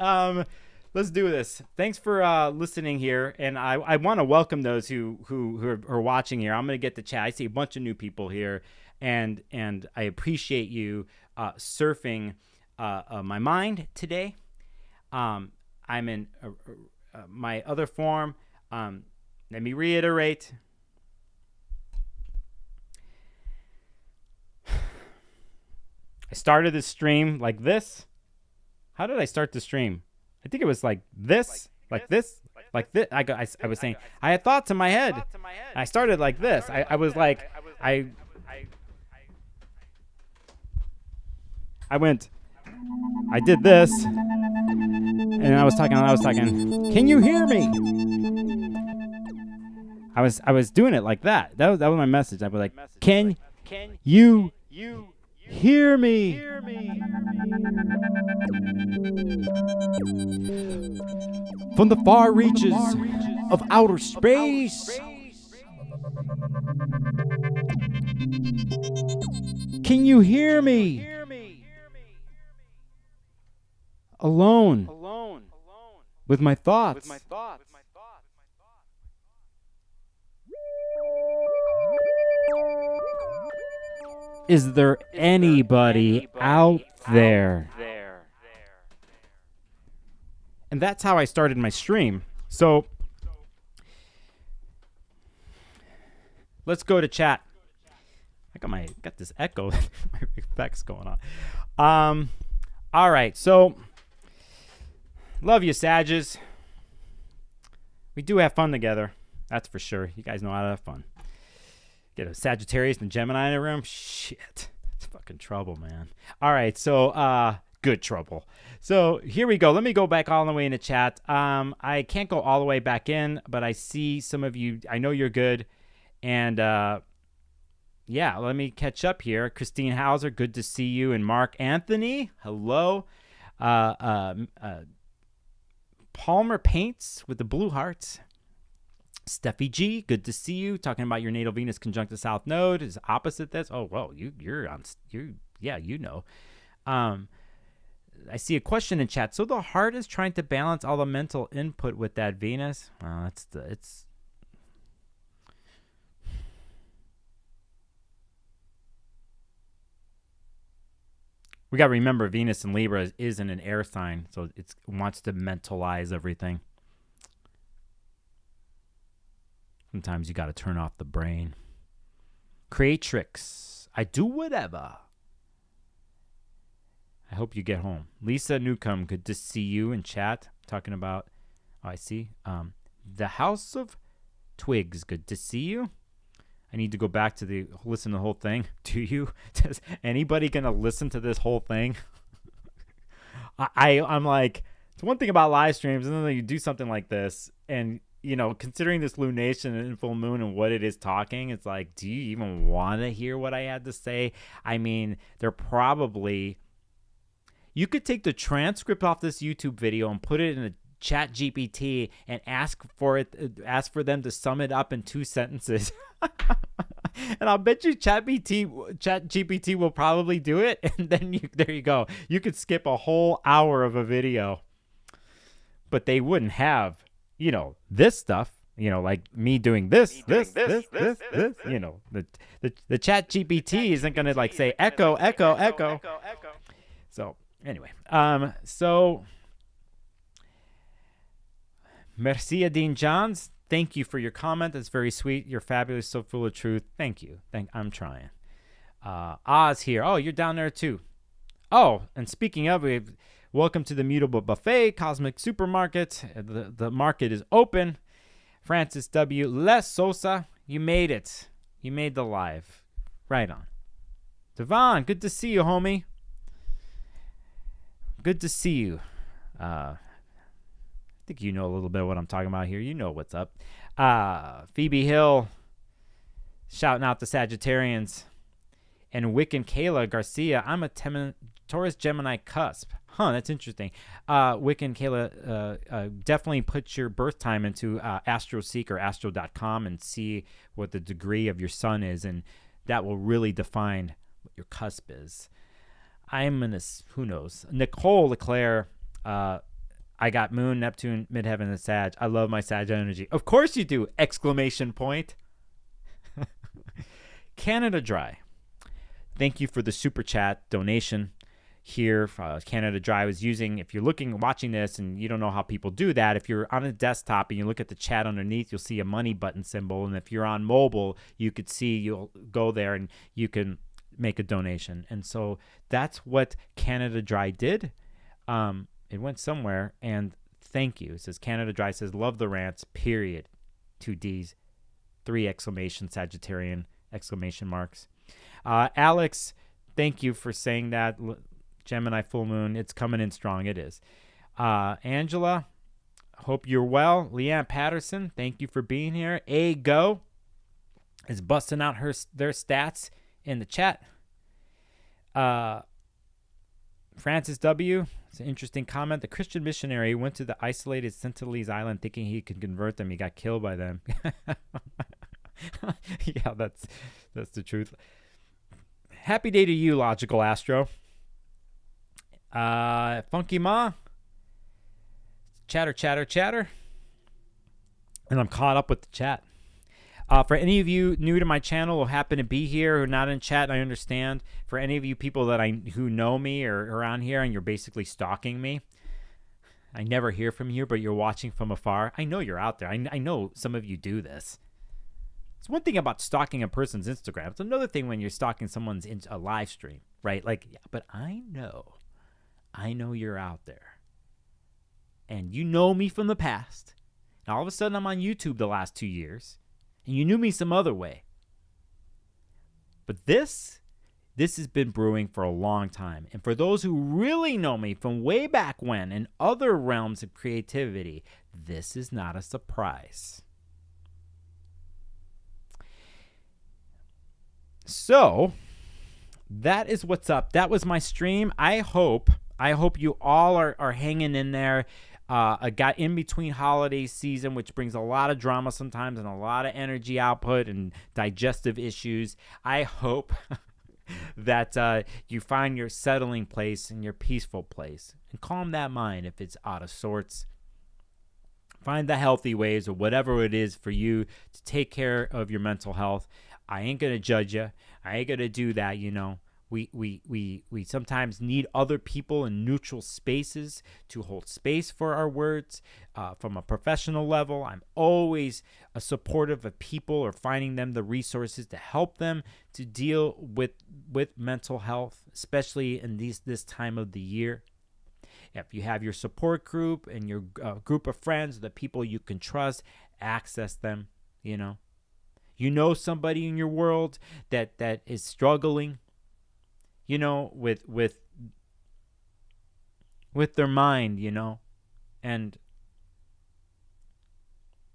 Let's do this. Thanks for listening here, and I want to welcome those who are watching here. I'm gonna get to chat. I see a bunch of new people here, and I appreciate you surfing my mind today. I'm in my other form. Let me reiterate. I started the stream like this. How did I start the stream? I think it was like this, like this. I was saying, I had thoughts in my head. I started like this. I was like, I did this, and I was talking. Can you hear me? I was doing it like that. That was my message. I was like, can you hear me? From the far reaches of outer space, can you hear me? Alone with my thoughts. Is there anybody out there? And that's how I started my stream. So let's go to chat. I got this echo my effects going on. All right, so love you, Sages. We do have fun together. That's for sure. You guys know how to have fun. Get a Sagittarius and Gemini in a room. Shit. It's fucking trouble, man. All right. So, good trouble. So here we go. Let me go back all the way into chat. I can't go all the way back in, but I see some of you. I know you're good. And, yeah, let me catch up here. Christine Hauser, good to see you. And Mark Anthony, hello. Palmer Paints with the blue hearts. Steffi G, good to see you. Talking about your natal Venus conjunct the South Node is opposite this. Oh, well, you're yeah, you know. I see a question in chat. So the heart is trying to balance all the mental input with that Venus. We got to remember Venus in Libra is in an air sign, so it wants to mentalize everything. Sometimes you got to turn off the brain. Creatrix, I do whatever. I hope you get home. Lisa Newcomb, good to see you in chat. Talking about, I see. The House of Twigs, good to see you. I need to go back to listen to the whole thing. Do you? Is anybody going to listen to this whole thing? I'm like, it's one thing about live streams, and then you do something like this, and, considering this lunation and full moon and what it is talking, it's like, do you even want to hear what I had to say? I mean, they're probably... You could take the transcript off this YouTube video and put it in a Chat GPT and ask for them to sum it up in 2 sentences. And I'll bet you ChatGPT will probably do it. And then there you go. You could skip a whole hour of a video. But they wouldn't have, this stuff, like me doing this. You know, the ChatGPT isn't going to like say echo, echo, echo. So anyway, so Mercia Dean Johns, thank you for your comment. That's very sweet. You're fabulous, so full of truth. Thank you. I'm trying. Oz here. Oh, you're down there too. Oh, and speaking of, welcome to the Mutable Buffet, Cosmic Supermarket. The market is open. Francis W. Les Sosa, you made it. You made the live. Right on. Devon, good to see you, homie. Good to see you. I think you know a little bit of what I'm talking about here. You know what's up. Phoebe Hill, shouting out the Sagittarians. And Wiccan Kayla Garcia, I'm a Taurus Gemini cusp. Huh, that's interesting. Wiccan Kayla, definitely put your birth time into AstroSeek or astro.com and see what the degree of your sun is, and that will really define what your cusp is. I'm in this, who knows? Nicole Leclerc, I got Moon, Neptune, Midheaven, and Sag. I love my Sag energy. Of course you do! Exclamation point. Canada Dry. Thank you for the super chat donation here. Canada Dry was using, if you're watching this and you don't know how people do that, if you're on a desktop and you look at the chat underneath, you'll see a money button symbol. And if you're on mobile, you'll go there and you can make a donation. And so that's what Canada Dry did. It went somewhere, and thank you. It says Canada Dry says, love the rants, period. 2 Ds, 3 exclamation, Sagittarian, exclamation marks. Alex, thank you for saying that. Gemini full moon, it's coming in strong. It is. Angela, hope you're well. Leanne Patterson, thank you for being here. Go is busting out their stats in the chat. Francis W., it's an interesting comment. The Christian missionary went to the isolated Sentinelese island thinking he could convert them. He got killed by them. Yeah, that's the truth. Happy day to you, Logical Astro. Funky Ma. Chatter. And I'm caught up with the chat. For any of you new to my channel who happen to be here, who are not in chat, I understand. For any of you people who know me or around here and you're basically stalking me, I never hear from you, but you're watching from afar. I know you're out there. I know some of you do this. It's one thing about stalking a person's Instagram. It's another thing when you're stalking someone's a live stream, right? Like, yeah, but I know you're out there. And you know me from the past. And all of a sudden I'm on YouTube the last 2 years. And you knew me some other way. But this has been brewing for a long time. And for those who really know me from way back when in other realms of creativity, this is not a surprise. So, that is what's up. That was my stream. I hope you all are hanging in there. I got in between holiday season, which brings a lot of drama sometimes and a lot of energy output and digestive issues. I hope that you find your settling place and your peaceful place and calm that mind if it's out of sorts. Find the healthy ways or whatever it is for you to take care of your mental health. I ain't going to judge you. I ain't going to do that, you know. We sometimes need other people in neutral spaces to hold space for our words. From a professional level, I'm always supportive of people or finding them the resources to help them to deal with mental health, especially in this time of the year. If you have your support group and your group of friends, the people you can trust, access them, you know. You know somebody in your world that is struggling, you know, with their mind, you know, and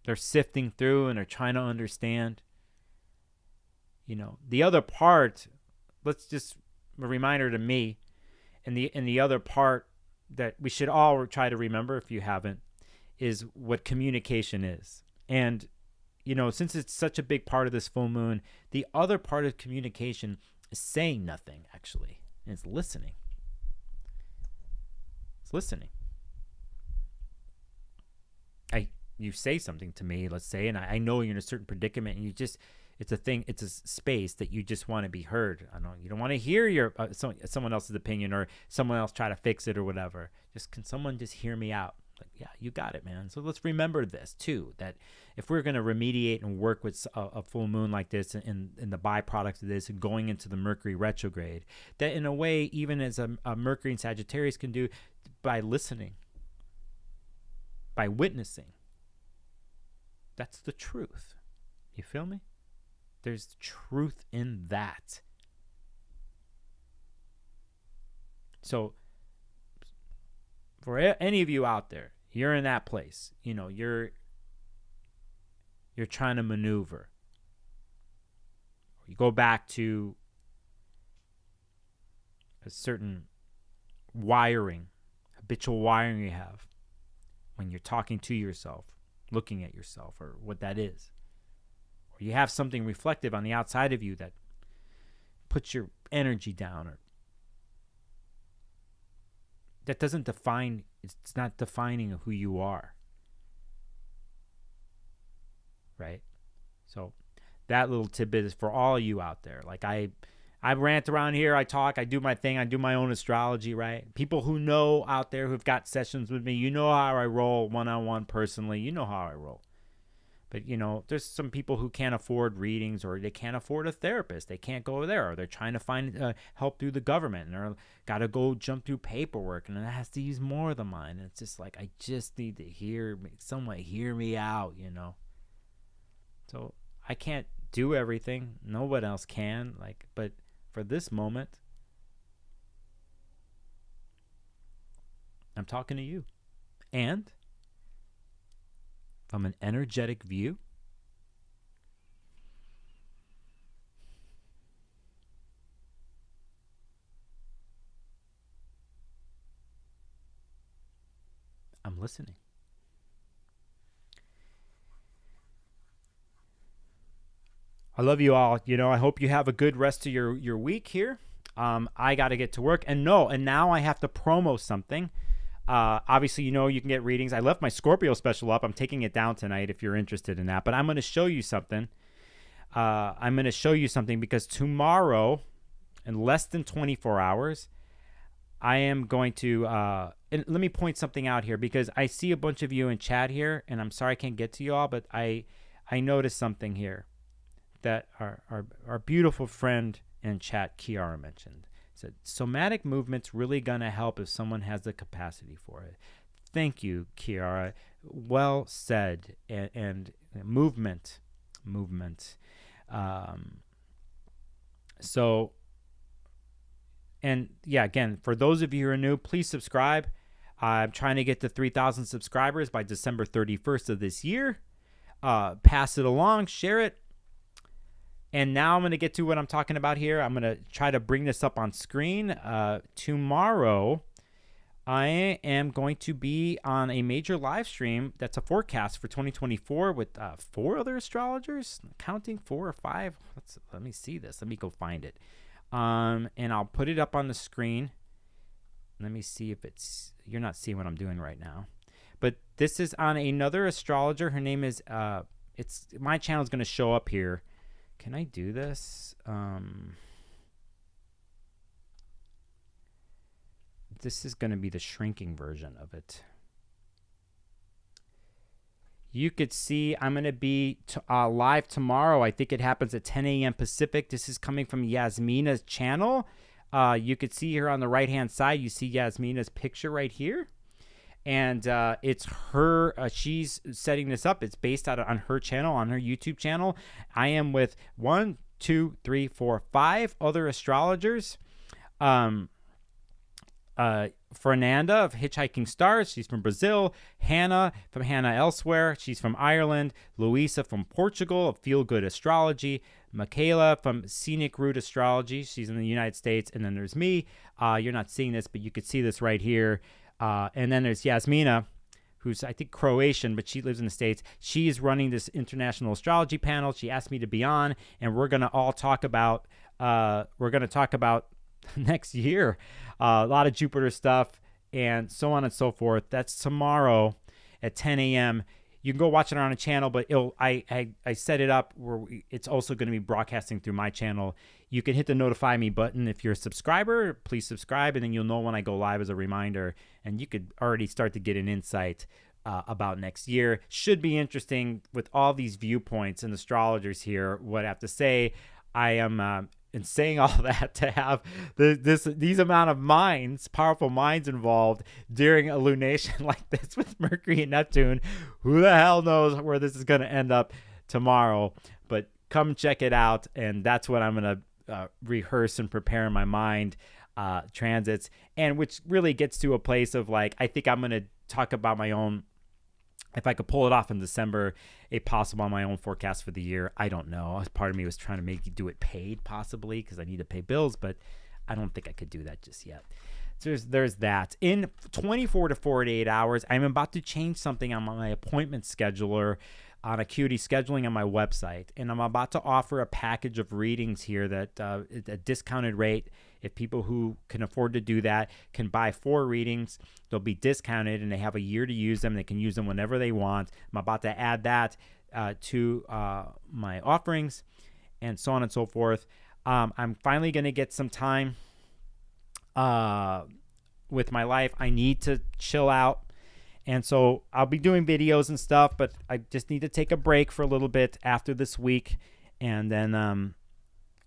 they're sifting through and they're trying to understand, you know. The other part, let's just a reminder to me, and the other part that we should all try to remember, if you haven't, is what communication is. And since it's such a big part of this full moon, the other part of communication is saying nothing, actually. And it's listening. It's listening. You say something to me, let's say, and I know you're in a certain predicament, and it's a space that you just want to be heard. You don't want to hear someone else's opinion or someone else try to fix it or whatever. Can someone just hear me out? Like, yeah, you got it, man. So let's remember this too, that if we're going to remediate and work with a full moon like this and the byproducts of this and going into the Mercury retrograde, that in a way, even as a Mercury and Sagittarius can do, by listening, by witnessing, that's the truth. You feel me? There's truth in that. So for any of you out there, you're in that place. You're trying to maneuver. You go back to a certain wiring, habitual wiring you have when you're talking to yourself, looking at yourself, or what that is. Or you have something reflective on the outside of you that puts your energy down, or that doesn't define, it's not defining who you are. Right? So that little tidbit is for all of you out there. Like I rant around here, I talk, I do my thing, I do my own astrology, right? People who know out there who've got sessions with me, how I roll one-on-one personally, how I roll. But, there's some people who can't afford readings, or they can't afford a therapist. They can't go there, or they're trying to find help through the government, and they're got to go jump through paperwork, and it has to use more than mine. And it's just like, I just need to someone hear me out, So I can't do everything. No one else can. But for this moment, I'm talking to you. And from an energetic view, I'm listening. I love you all. I hope you have a good rest of your week here. I got to get to work. And now I have to promo something. Obviously, you can get readings. I left my Scorpio special up. I'm taking it down tonight if you're interested in that. But I'm going to show you something. Because tomorrow, in less than 24 hours, I am going to... and let me point something out here, because I see a bunch of you in chat here, and I'm sorry I can't get to you all, but I noticed something here that our beautiful friend in chat, Kiara, mentioned. Said, somatic movement's really going to help if someone has the capacity for it. Thank you, Kiara. Well said. And movement. Again, for those of you who are new, please subscribe. I'm trying to get to 3,000 subscribers by December 31st of this year. Pass it along, share it. And now I'm going to get to what I'm talking about here. I'm going to try to bring this up on screen. Tomorrow, I am going to be on a major live stream that's a forecast for 2024 with 4 other astrologers. Counting 4 or 5. Let me see this. Let me go find it. And I'll put it up on the screen. Let me see if you're not seeing what I'm doing right now. But this is on another astrologer. Her name is, my channel is going to show up here. Can I do this? This is going to be the shrinking version of it. You could see I'm going to be live tomorrow. I think it happens at 10 a.m. Pacific. This is coming from Yasmina's channel. You could see here on the right-hand side, you see Yasmina's picture right here. And it's her, she's setting this up. It's based on her channel, on her YouTube channel. I am with 5 other astrologers. Fernanda of Hitchhiking Stars, she's from Brazil. Hannah from Hannah Elsewhere, she's from Ireland. Louisa from Portugal of Feel Good Astrology. Michaela from Scenic Route Astrology, she's in the United States. And then there's me. You're not seeing this, but you could see this right here. And then there's Yasmina who's I think Croatian, but she lives in the States. She is running this international astrology panel. She asked me to be on, and we're gonna all talk about next year, a lot of Jupiter stuff and so on and so forth. That's tomorrow at 10 a.m. You can go watch it on a channel, but I set it up where it's also going to be broadcasting through my channel. You can hit the notify me button if you're a subscriber. Please subscribe, and then you'll know when I go live as a reminder. And you could already start to get an insight about next year. Should be interesting with all these viewpoints and astrologers here. What I have to say, I am in saying all that to have these amount of minds, powerful minds involved during a lunation like this with Mercury and Neptune. Who the hell knows where this is going to end up tomorrow? But come check it out, and that's what I'm going to rehearse and prepare in my mind, transits, and which really gets to a place of like, I think I'm going to talk about my own, if I could pull it off in December, a possible on my own forecast for the year. I don't know. Part of me was trying to make you do it paid possibly because I need to pay bills, but I don't think I could do that just yet. So there's that. In 24 to 48 hours, I'm about to change something on my appointment scheduler on Acuity Scheduling on my website, and I'm about to offer a package of readings here that at a discounted rate. If people who can afford to do that can buy 4 readings, they'll be discounted, and they have a year to use them. They can use them whenever they want. I'm about to add that to my offerings, and so on and so forth. I'm finally going to get some time with my life. I need to chill out. And so I'll be doing videos and stuff, but I just need to take a break for a little bit after this week. And then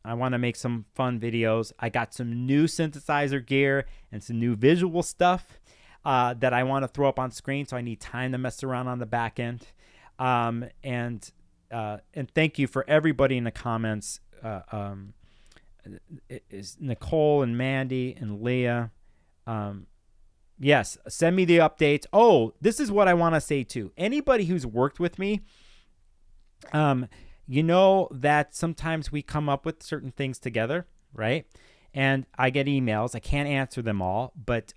I want to make some fun videos. I got some new synthesizer gear and some new visual stuff that I want to throw up on screen. So I need time to mess around on the back end. And thank you for everybody in the comments. Is Nicole and Mandy and Leah. Yes, send me the updates. Oh, this is what I want to say too. Anybody who's worked with me, you know that sometimes we come up with certain things together, right? And I get emails. I can't answer them all, but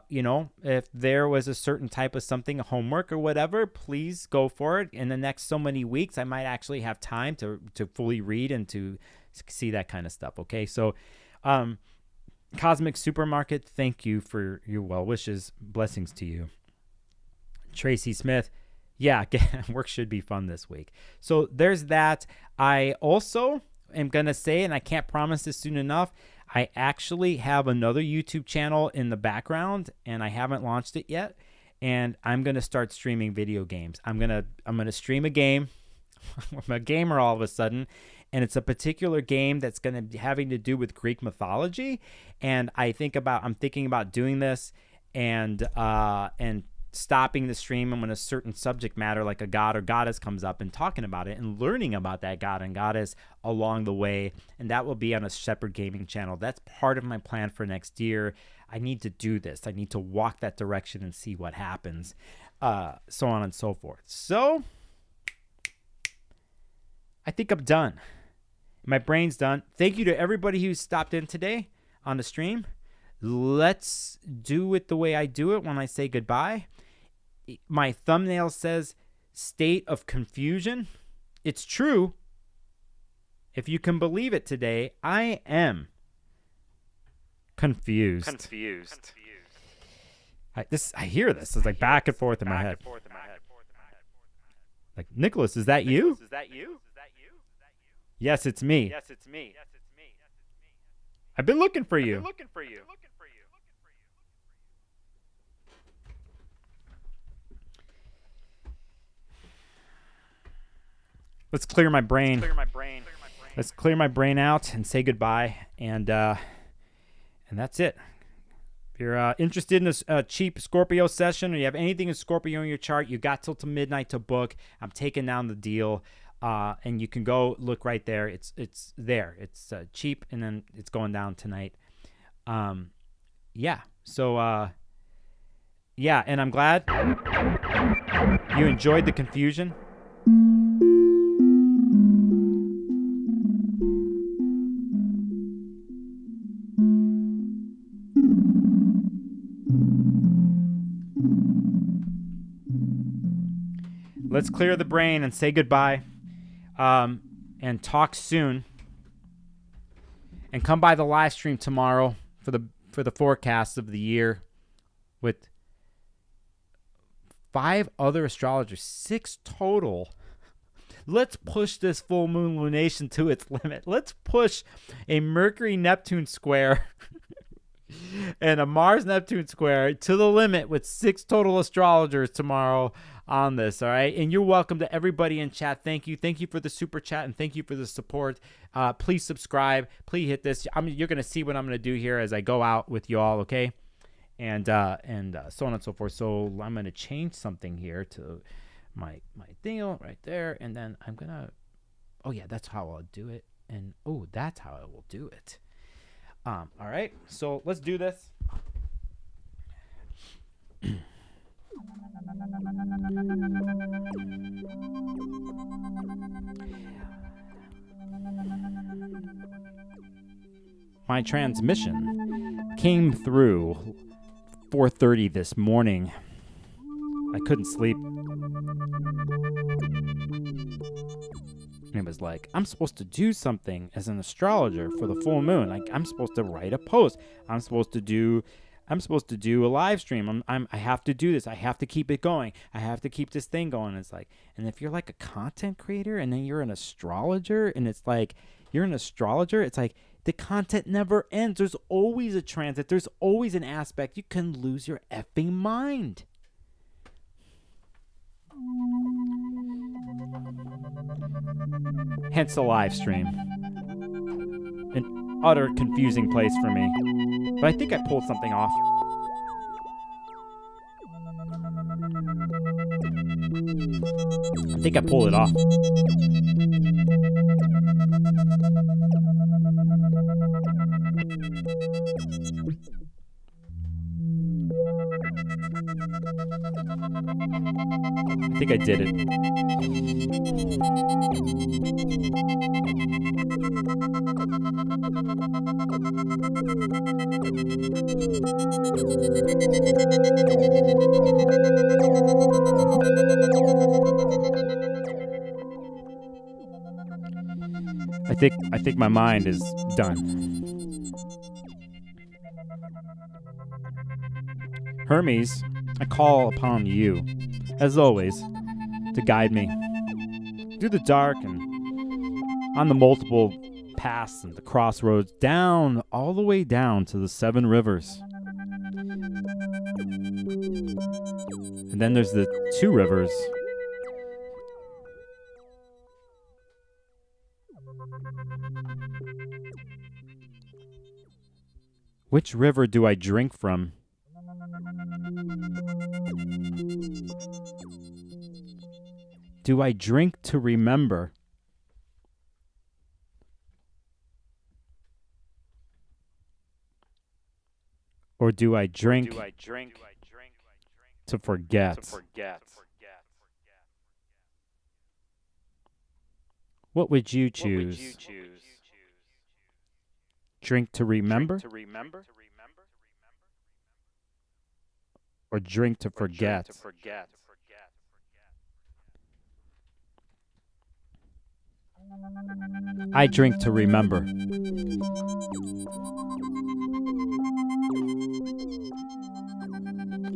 you know, if there was a certain type of something, a homework or whatever, please go for it. In the next so many weeks, I might actually have time to fully read and to see that kind of stuff. Okay, so Cosmic Supermarket, thank you for your well wishes. Blessings to you. Tracy Smith, yeah, work should be fun this week. So there's that. I also am going to say, and I can't promise this soon enough, I actually have another YouTube channel in the background, and I haven't launched it yet. And I'm going to start streaming video games. I'm going to stream a game. I'm a gamer all of a sudden. And it's a particular game that's going to be having to do with Greek mythology. And I'm thinking about doing this and stopping the stream and when a certain subject matter like a god or goddess comes up and talking about it and learning about that god and goddess along the way. And that will be on a separate gaming channel. That's part of my plan for next year. I need to do this. I need to walk that direction and see what happens, so on and so forth. So I think I'm done. My brain's done. Thank you to everybody who stopped in today on the stream. Let's do it the way I do it when I say goodbye. My thumbnail says state of confusion. It's true. If you can believe it today, I am confused. I hear this. It's like back and forth in my head. Like, Nicholas, is that you? Yes, it's me. I've been looking for you. Let's clear my brain. Let's clear my brain out and say goodbye. And that's it. If you're interested in a cheap Scorpio session, or you have anything in Scorpio in your chart, you got till midnight to book. I'm taking down the deal. And you can go look right there. It's there. It's cheap, and then it's going down tonight. Yeah. So yeah, and I'm glad you enjoyed the confusion. let's clear the brain and say goodbye. And talk soon. And come by the live stream tomorrow for the forecast of the year with 5 other astrologers, 6 total. Let's push this full moon lunation to its limit. Let's push a Mercury-Neptune square and a Mars-Neptune square to the limit with 6 total astrologers tomorrow on this, all right? And you're welcome to everybody in chat. Thank you. Thank you for the super chat, and thank you for the support. Please subscribe. Please hit this. You're going to see what I'm going to do here as I go out with you all, okay? And so on and so forth. So I'm going to change something here to my deal right there, and then I'm going to, oh, yeah, that's how I'll do it. And, oh, that's how I will do it. All right, so let's do this. My transmission came through 4:30 this morning. I couldn't sleep. And it was like, I'm supposed to do something as an astrologer for the full moon. Like, I'm supposed to write a post. I'm supposed to do a live stream. I have to do this. I have to keep it going. I have to keep this thing going. It's like, and if you're like a content creator and then you're an astrologer, and it's like, you're an astrologer, it's like the content never ends. There's always a transit. There's always an aspect. You can lose your effing mind. Hence the live stream. An utter confusing place for me. But I think I pulled something off. I think I pulled it off. I think I did it. I think my mind is done. Hermes, I call upon you, as always, to guide me through the dark and on the multiple paths and the crossroads, down, all the way down to the 7 rivers. And then there's the 2 rivers. Which river do I drink from? Do I drink to remember? Or do I drink to forget? What would you choose? Drink to remember? Or drink to forget? I drink to remember.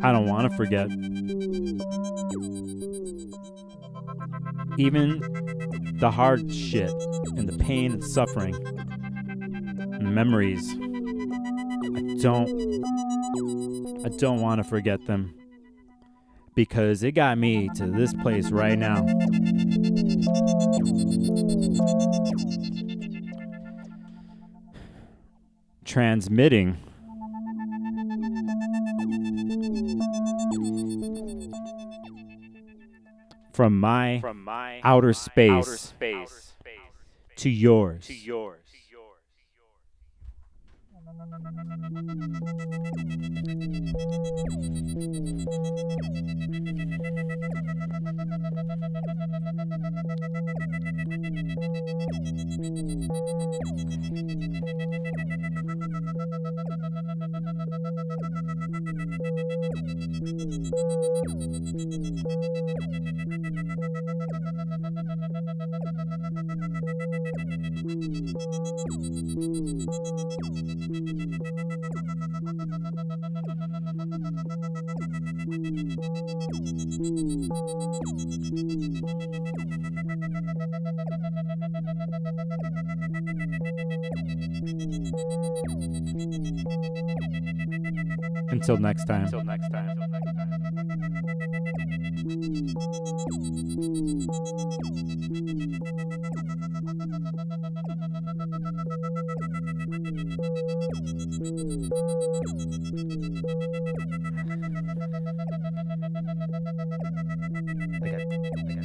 I don't want to forget. Even the hard shit and the pain and suffering and memories, I don't want to forget them, because it got me to this place right now. Transmitting from my outer space to yours. Until next time. I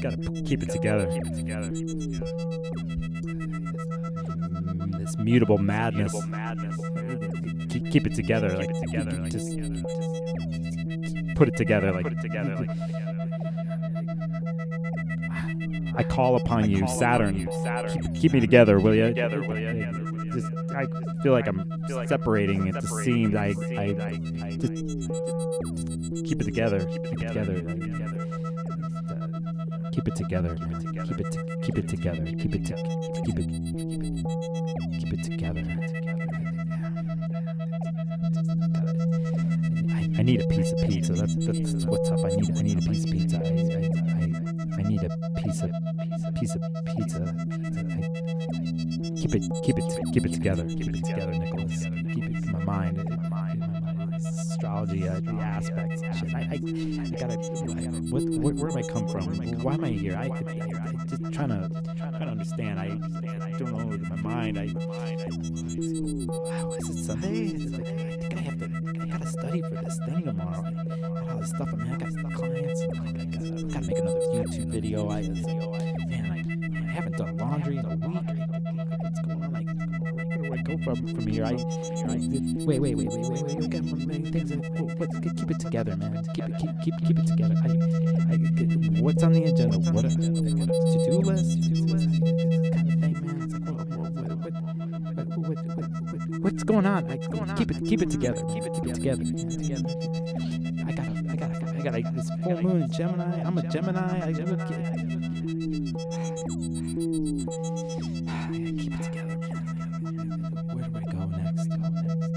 gotta keep it together. This mutable madness. Keep it together. Just put it together. I call upon you, Saturn. Keep me together, will you? Just, I feel like I'm separating at the seams. I just keep it together. Keep it together. Keep it together. Keep it together. Keep it together. I need a piece of pizza. That's what's up. I need a piece of pizza. I need a piece of pizza. Keep it together. Keep it together, Nicholas. Keep it in my mind. Astrology, the aspects. Shit. I gotta. Where do I come from? Why am I here? I just trying to understand. I don't know with my mind. Wow, is it Sunday? I gotta study for this thing tomorrow. I got all this stuff. I got clients. I gotta make another YouTube video. I haven't done laundry in a week. What's going on? Where do I go from here? Wait. We got many things. Keep it together, man. Keep it together. What's on the agenda? What a to-do list? Kind of thing, man. It's like, what's going on? Keep it together. Keep it together. I got this full moon in Gemini. I'm a Gemini. I gotta keep it together. Where do I go next?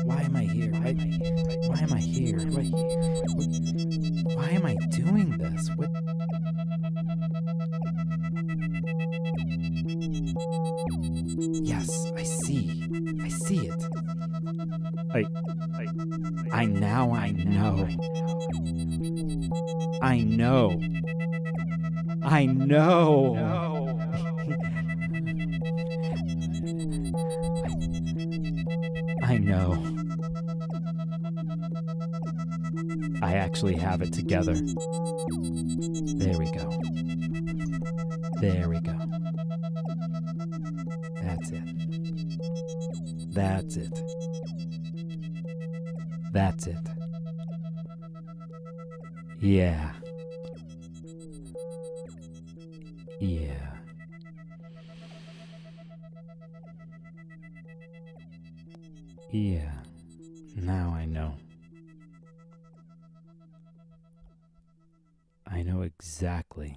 Why am I here? Why am I here? Why am I doing this? What? Yes, I see it. I know. I know. I actually have it together. There we go. That's it. Yeah. Now I know. I know exactly